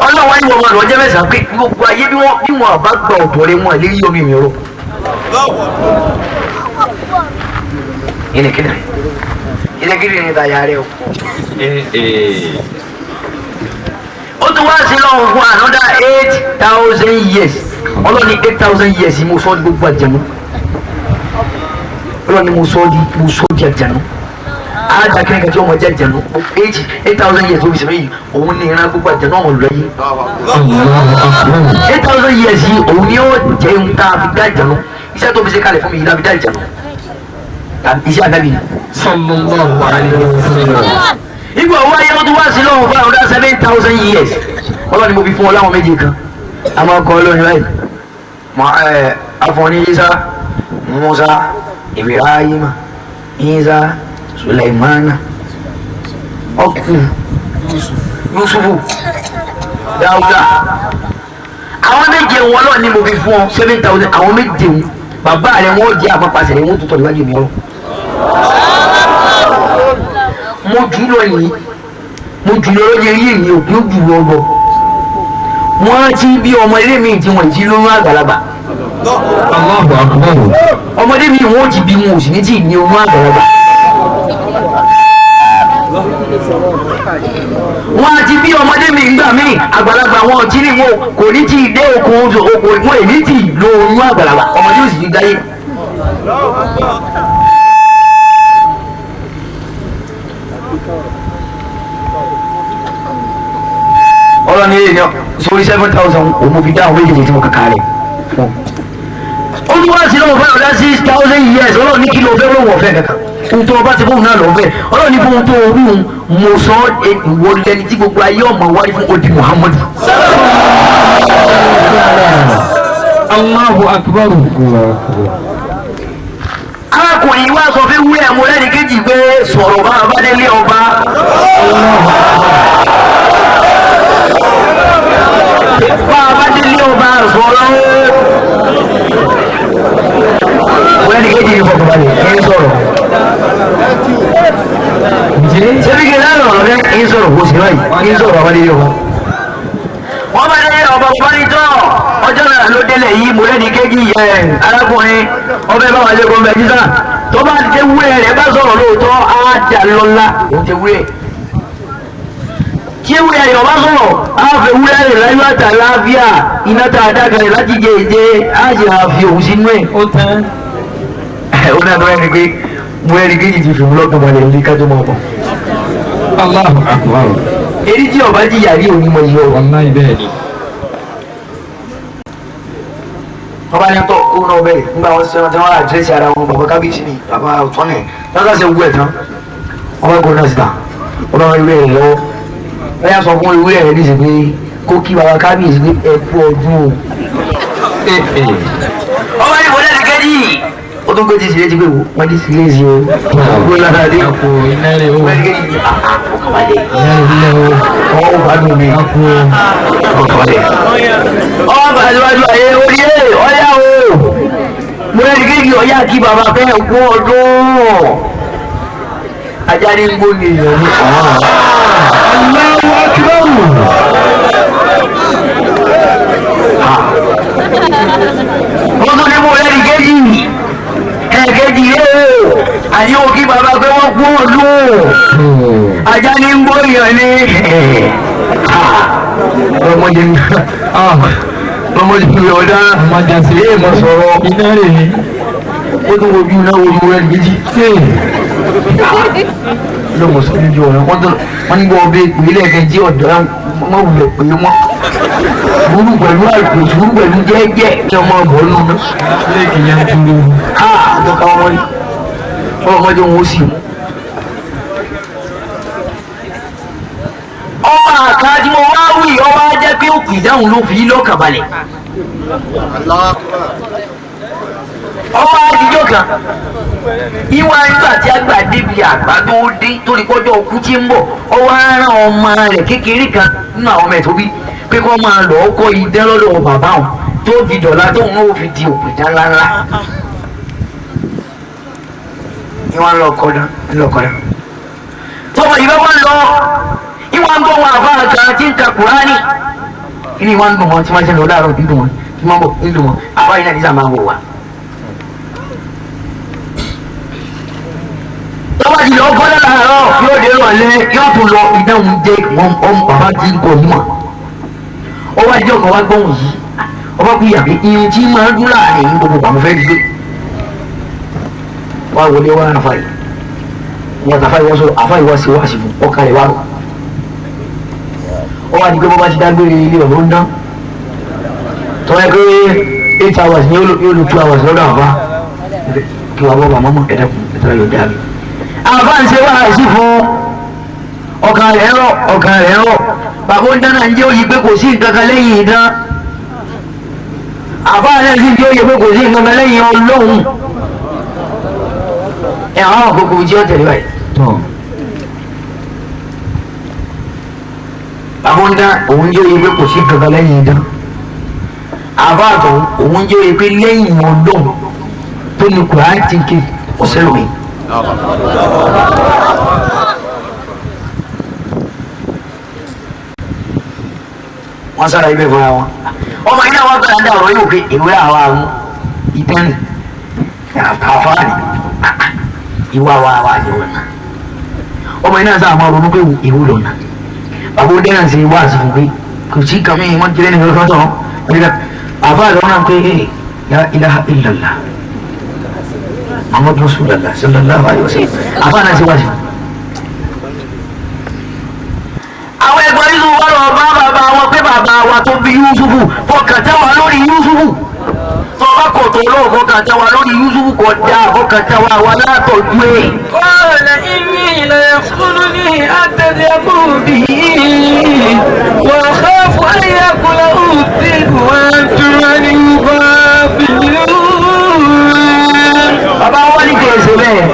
Ọlọ́run wáyé wọn lọ jẹ́ mẹ́sàn-án pé gbogbo ayé bí wọ́n bá gba ọ̀dọ̀ rẹ̀ wọn lè rí omi mìíràn. Ìnìkìdì ni ìdáyà rẹ̀ o. Ó tún wá sí lọ́wọ́ fún another 8,000 years. Ọlọ́run ní 8,000 years mo sọ gbogbo àjẹmú. Ọlọ́run ní mo sọ di àjẹmú. Ájà kí ni kàtí ọmọ jẹ́ àjẹmú. 8,000 years ó fi sẹ́yìn yìí. Òun ní ìran gbogbo àjẹmú ọmọ lọ yìí. 8,000 years yìí òun ni ó jẹun tá a fi dá àjẹmú. Iṣẹ́ tó fi ṣe kalẹ̀ fún mi yìí la fi dá àjẹmú. Iṣẹ́ àdábì ni.
Sallallahu alaihi wasallam.
Ìgbà owó ayé tó wá sí lọ́wọ́ fún àwọn 7,000 years. Ọlọ́run ni mo fi fún ọ láwọn méje kan. A máa kọ́ lóyún báyìí. Afọ́ni Isa, Musa, Ibrahima, Isa, Sulaimana, Yusufu, Dawuda. Àwọn méje wọn lọ ni mo fi fún ọ 7,000. Àwọn méje wọn bàbá rẹ wọn jẹ àpapàṣẹ rẹ wọn tó tọ̀ níwájú mi ọ. Mo jù lọ yìí mo jù lọ lóye rí èyí òbí ó jù lọ lọ wọ́n ti bí ọmọ ilé mi tí wọ́n ti lóyún àgbàlagbà.
Allahu Akbar.
Ọmọdé mi wọ́n ti bí wọn ò sì ní tí ì ní oyún àgbàlagbà. Wọ́n ti bí ọmọdé mi gbà mí àgbàlagbà wọn ti ní wọn kò ní tí ì dé oko wọn èmi tí ì lo oyún àgbàlagbà ọmọdé ò sì ti dáyé. Ọlọ́run ní èèyàn sórí 7,000 òun fi dá àwọn méjèèjì tí mo kàkà rẹ̀ fún. Olúwa sí lọ́wọ́ fẹ́ ọ̀dá 6,000 years Ọlọ́run ní kí ló fẹ́ lọ́wọ́ fẹ́ kankan. Ohun tó ọba ti fóun náà lọ́wọ́ fẹ́ Ọlọ́run ní fóun tó orí òun mo sọ ìwọ lẹni tí gbogbo ayé ọmọ wáyé fún odi Muhammadu.
Allahu Akbar.
Arákùnrin wa sọ fún wúlẹ̀ mo lẹ́ni kejì pé sọ̀rọ̀ bá abádélé ọba. Bá abádélé ọba sọ̀rọ̀ mo lẹ́ni kejì ní fọkànbalẹ̀ kí n sọ̀rọ̀. Ṣébí kí n lánàá ọ̀rọ̀ rẹ̀ kí n sọ̀rọ̀ kó sì báyìí kí n sọ̀rọ̀ abádélé ọba. Wọ́n bá délé ọba pánítọ́ ọjọ́ náà ló délẹ̀ yìí mo lẹ́ni kejì arákùnrin ọbẹ̀ bá wà lẹ́kọ̀ọ́ bẹ̀ jísà tó bá ti wúrẹ́ rẹ̀ bá sọ̀rọ̀ lóòótọ́ á dà lọ́lá òun ti wúrẹ́ tí wúrẹ́ rẹ̀ ọba sọ̀rọ̀ á fẹ́ wúrẹ́ rẹ̀ láyé àtà láàfíà iná tá a dáka rẹ̀ láti jẹ èdè á sì á fi òun sínú ẹ̀.
Ó tán.
ó náà tó ẹni pé mo ẹni kéjì ti fìmú lọ́kàn balẹ̀ ní ká tó máa bọ̀.
Allahu akbar.
èyí tí ọba jìyà rí òní mọ iye ọ̀rọ̀.
Wallahi bẹ́ẹ̀ ni.
ọba ní tọ́ kó náà bẹ́ẹ̀ nígbà wọn sọ tí wọ́n àdírẹ́sì ara wọn bàbá kábíyèsí ni bàbá ọ̀tún ni lọ́sọ̀ ṣe wú ẹ̀ tán ọba kò náà síta ọba wọn ìwé rẹ̀ lọ́wọ́ wọ́n yà sọ fún ìwé rẹ̀ ní ìsìn pé kó kí bàbá kábíyèsí pé ẹ kú ọdún o. ọba ní ìwọlé ẹ̀kẹ́jì ó tún gbé ti sílé ti pé wọ́n ti sílé sí o gbogbo ládàdé
Àpò iná rẹ̀ o.
wọ́n ti kéjì ní ọkàbalẹ̀
Iná rẹ̀ sílẹ̀ o.
ọwọ́ gbádùn mi
Àpò
ọkàbalẹ̀. ọwọ́ gbàdúrà ayé orí ẹ̀ ọ̀yá o mo rẹ́ ní kéjì ọ̀yá kí bàbá fẹ́ kú ọdún ajá ní gbó ni ìyẹn ní
Allahu akbar.
wọ́n tún ní mo rẹ́ ní kéjì ẹ̀ẹ́kẹ́jì yóò àní òkí bàbá fẹ́ wọ́n kú ọdún ajá ní gbó ìyẹn ní ọmọdé ní ọmọdé ní ọ̀dá
Ọmọdé sí
ilé ìmọ̀ sọ̀rọ̀
iná rẹ̀ ni.
ó tún wojú náà wo mo rẹ́ ní kéjì ló mọ̀ sọ́jú ju ọ̀rọ̀ wọ́n ní bọ́ ọbẹ̀ ìpínlẹ̀ ẹ̀kẹ́jì ọ̀dọ́ wọn wulẹ̀ pé wọ́n burú pẹ̀lú àìkú burú pẹ̀lú jẹ́jẹ́ kí ọmọ ọ̀bọ̀ nù náà.
Lẹ́ẹ̀kì yẹn ń dúró.
ha àtọ́ka wọn ni ọmọdé wọn ó sì mú. ọba àkájú mo wá wí ọba jẹ́ pé òkú ìdáhùn ló fi lọ́kàn balẹ̀. ọba àdìjọ́ kan ìwà nígbà tí a gbà débi àgbàdo dé torí kọjọ́ òkú tí ń bọ̀ ọwọ́ aràn ọmọ rẹ̀ kékeré kan nínú àwọn ọmọ ẹ̀ tó bí pé kó máa lọ kọ́ idán lọ́dọ̀ bàbá wọn tó fi dọ̀la tóun náà fi di òkú ìjà ńláńlá. ìwà ń lọ kọ́dá tọ́wọ́ ìbá wọn lọ ìwà ń bọ̀ wọn àbá kan tí ń ka Kùránì ìní ìwà ń dùn wọn tí wọ́n ṣe lọ láàárọ̀ dídùn wọn tí wọ́n bọ̀ dídùn wọn àbá yìí náà ní sàmà wò wá. tọ́wọ́ ti lọ kọ́dá láàárọ̀ yóò dé rọ̀lẹ́ yóò tún lọ ìdáhùn dé wọn bàbá tí ń kọ nímọ̀ ọwọ́ ajé ọkọ̀ wa gbọ́hùn yìí ọba kú yàgbé irun tí máa ń dún láàrin gbogbo àwọn fẹ́ẹ́ gbé wá wọlé wá àfàì ìyá àfàì wọ́n sọ àfàì wá sí wá sí fún ọkà rẹ̀ wá rò ọwọ́ àdìgbé bọ́ bá ti dágbére ilé ọ̀rọ̀ ń dán tọ́wọ́ pé 8 hours ni yóò lo 2 hours lọ́dọ̀ àbá kí wàá bọ́ bàmọ́ mọ́ ẹ̀dẹ́kùn ẹ̀tọ́ yóò dá mi. àbá ń ṣe wá sí fún ọkà rẹ̀ rọ̀ bàbá ń dáná ń jẹ́ òyìn pé kò sí nǹkan kan lẹ́yìn ìdán àbá rẹ̀ sì jẹ́ òyìn pé kò sí nǹkan kan lẹ́yìn Ọlọ́hun ẹ̀ àwọn àkókò jẹ́ ọ̀tẹ̀lẹ̀ báyìí. bàbá ń dá òun jẹ́ òyìn pé kò sí nǹkan kan lẹ́yìn ìdán àbá àtọ̀ òun jẹ́ òyìn pé lẹ́yìn Ọlọ́hun tó ní Kùránì ti ké ọ̀sẹ̀ lómi. wọ́n sára ibẹ̀ fúnra wọn ọmọ iná wọn gbọ́dọ̀ dá ọ̀rọ̀ yóò pé ìwé àwọn àrùn ìtẹ́nì àfáàní ìwà wa ni wọn náà ọmọ iná sáà máa ronú pé ìwé lọ́nà bàbá ó dẹ́nà sí wá àsìkò pé kò sí kàmí wọn jẹ́ nínú ọ̀rọ̀ tó nígbà àfáà lọ́wọ́ náà pé la ilaha illallah Muhammadu Rasulullah sallallahu alaihi wasallam àfáà náà sí wá sí. àwọn ẹgbẹ́ nínú wọn lọ bá bàbá wọn pé bàbá wa tó bí Yusufu fọkàn tẹ́ wa lórí Yusufu tó bá kò tó lóò fọkàn tẹ́ wa lórí Yusufu kò dá fọkàn tẹ́ wa wà látọ̀jú ẹ̀.
qala inni la yaquluni atadhakuru bihi wa akhafu an yakulahu dhi'bu wa antum anhu ghafilun.
bàbá wọn ní kì í ṣe bẹ́ẹ̀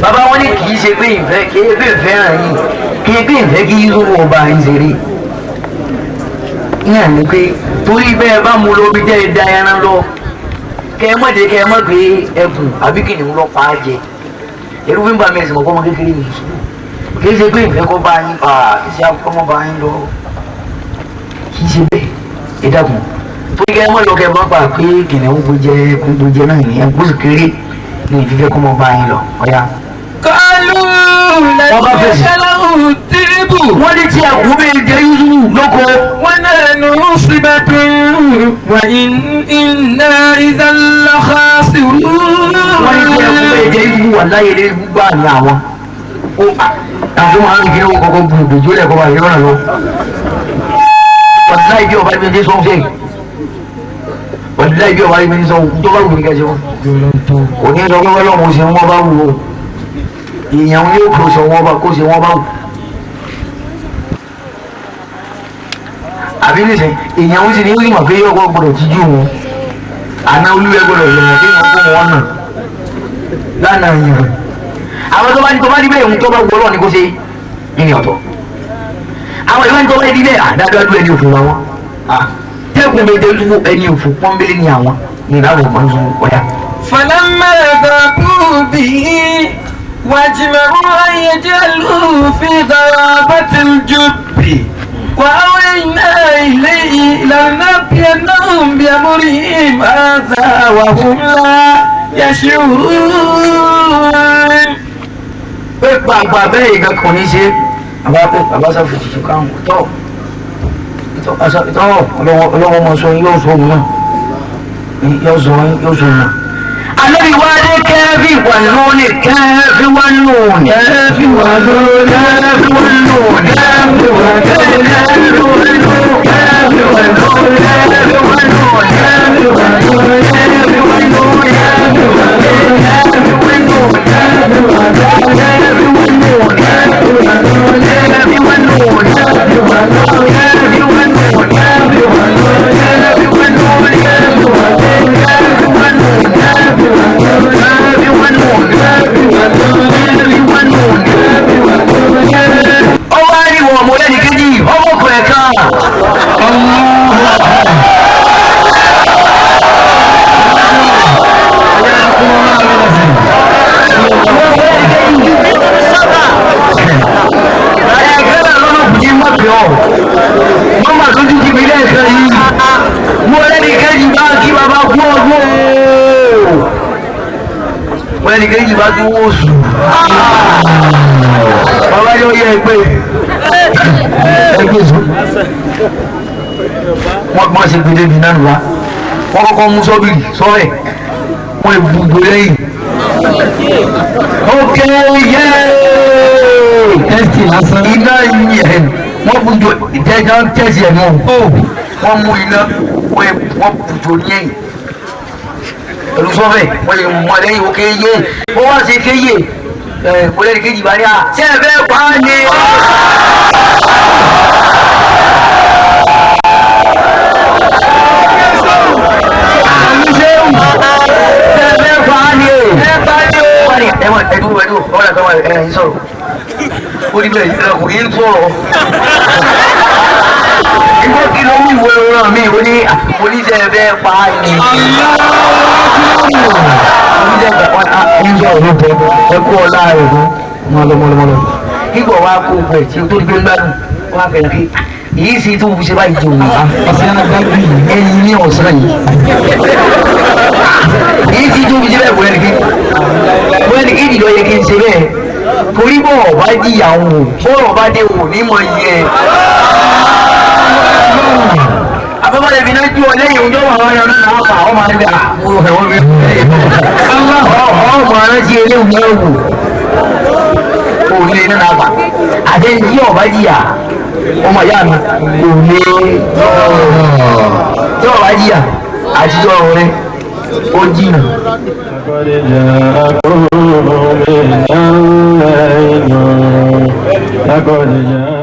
bàbá wọn ní kì í ṣe pé ìfẹ́ kì í pé ìfẹ́ ràn yín kì í pé ìfẹ́ kí Yusufu ọba yín ṣeré yíyan ni pé torí bẹ́ẹ̀ bá mu lóbi jẹ́ ẹ̀dá ẹran lọ kẹ́ ẹ mọ̀dé kẹ́ ẹ mọ̀ pé ẹkùn àbí kìnìún lọ pa á jẹ ẹrú bí n bá mi ẹ̀sìn mọ̀kọ́ ọmọ kékeré mi kì í ṣe pé ìfẹ́ kọ́ bá yín pa kì í ṣe ọmọ bá yín lọ kì í ṣe bẹ́ẹ̀ ẹ dàgbọ́n torí kẹ́ ẹ mọ̀ lọ kẹ́ ẹ mọ̀ pa pé kìnìún gbójẹ náà nìyẹn kó sì kéré ní ìfífẹ́ kọ́ mọ́ bá yín lọ ọ̀ya
قالوا ليس له الطيب
wọ́n ní tí àkùnrin bẹ́ẹ̀ jẹ́ Yúsúfù lóko.
ونحن عصبة وإنا إذا لخاسرون.
wọ́n ní tí àkùnrin bẹ́ẹ̀ jẹ́ Yúsúfù wà láyé lé gbà ní àwọn. àwọn máa ń kí ló kọ́kọ́ bu ìgbèjọ́ lẹ̀ kọ́ bá yọ̀ náà lọ. wọ́n ti láì bí ọba ibi ẹni sọ́n fẹ́. wọ́n ti láì bí ọba ibi ẹni sọ́n tó bá wù ní kẹ́sì wọn. kò ní sọ pé wọ́n lọ́wọ́ ṣe wọ́n bá wù o. èèyàn yóò kó ṣe wọ́n bá wù. àbí nìṣẹ́ èèyàn ń sì ní ìmọ̀ pé yóò gbọ́dọ̀ ti jú wọn àná olúwẹ̀ gbọ́dọ̀ yẹ̀yẹ̀ kí wọ́n kó wọn náà lánàá yẹn. àwọn tó bá ní bẹ́ẹ̀ ń tó bá wọlọ́ ni kó ṣe ní ọ̀tọ̀. àwọn ìwé tó bá ní bẹ́ẹ̀ àdájọ́ ẹni òfin wa wọn. tẹ́kùn bẹ́ẹ̀ dẹ́lú ẹni òfin pọ́nbélé ni àwọn ní ìdáhùn ọmọ nínú ọ̀yà.
فلما ذاقوا به واجمعوا أن يجعلوه في غرابة الجب وأوحينا إليه لننبئنهم بأمرهم هذا وهم لا يشعرون.
pé pàápàá bẹ́ẹ̀ ìgbà kan ní ṣe àbáṣà fòtì tó káwọn tọ́ ọlọ́wọ́ mọ̀ sọ yóò sọ òun náà yóò sọ òun náà. الذي وعد كافي والنون كافي والنون كافي والنون كافي والنون كافي والنون كافي والنون كافي والنون كافي والنون كافي والنون كافي والنون كافي والنون كافي والنون كافي والنون كافي والنون كافي والنون كافي والنون كافي والنون كافي والنون كافي والنون كافي ọwọ́ àríwọ̀ ọmọ lẹ́ni kejì ọmọkùnrin kan ẹ̀ẹ́dẹ́gbẹ̀rẹ̀ lọ́nà bùjí mọ́pẹ̀ ọ́ mọ́mà tó ti jì mí lẹ́ẹ̀kan yìí mọ́ lẹ́ni kejì bá kí bàbá kú ọgbọ́n wọ́n ẹni kejì bá tún wó sùn bàbá yóò yẹ ẹgbẹ́ sùn wọ́n ṣe gbèdé bí náà wá wọ́n kọ́kọ́ mú sọ́bìrì sọ́rẹ̀ wọ́n ìbùgbò lẹ́yìn ókè yẹ́ iná yẹn wọ́n bùjọ ìtẹ́jọ́ tẹ̀sí ẹ̀ náà wọ́n mú iná wọ́n bùjọ yẹn olùsọ́fẹ̀ wọ́n lè mọ̀ lẹ́yìn òkè yé ó wá sí kéyè mọ̀lẹ́ni kejì bá ní à ṣe é fẹ́ pa á ní. ẹ̀dùn ọ̀rẹ́ kan wà ẹ̀yìn sọ̀rọ̀ ó ní bẹ́ẹ̀ yìí kò yín sọ̀rọ̀ ìgbọ́ kí ló wù ìwé ọ̀rọ̀ mi ó ní oníṣẹ́ ẹ̀fẹ́ pa á ní. oníṣẹ́ ẹ̀fẹ́ pa á ní sọ̀rọ̀ ló bẹ ẹkú ọ̀la rẹ̀ fún mọ́lọ́mọ́lọ́. kíkọ̀ wá kó o pẹ̀ tí o tó di pé ń gbádùn wá fẹ́ kí èyí sì tó fi ṣe báyìí jòwó ẹyin ní ọ̀sán yìí èyí sì tó fi ṣe bẹ́ẹ̀ wọ́n ẹni kí ìdílé yẹ kí n ṣe bẹ́ẹ̀ torí bọ̀ ọ̀bá jìyà òun bọ́ọ̀rọ̀ ọba dé òun ní mọ̀ iye afẹ́fẹ́ fi náà ju ọ lẹ́yìn oúnjẹ wà wọ́n yọrọ náà fà ọmọ alẹ́ bẹ́ẹ̀ àwọn ẹ̀wọ̀n mi ọmọ aránsí eléwù náà wò òun lé nínú àgbà àtẹnjí ọba jìyà ọmọ ìyá mi òun lé tí ọba jìyà àtijọ́ rẹ ó jìnà.
لقد جاءكم من العلم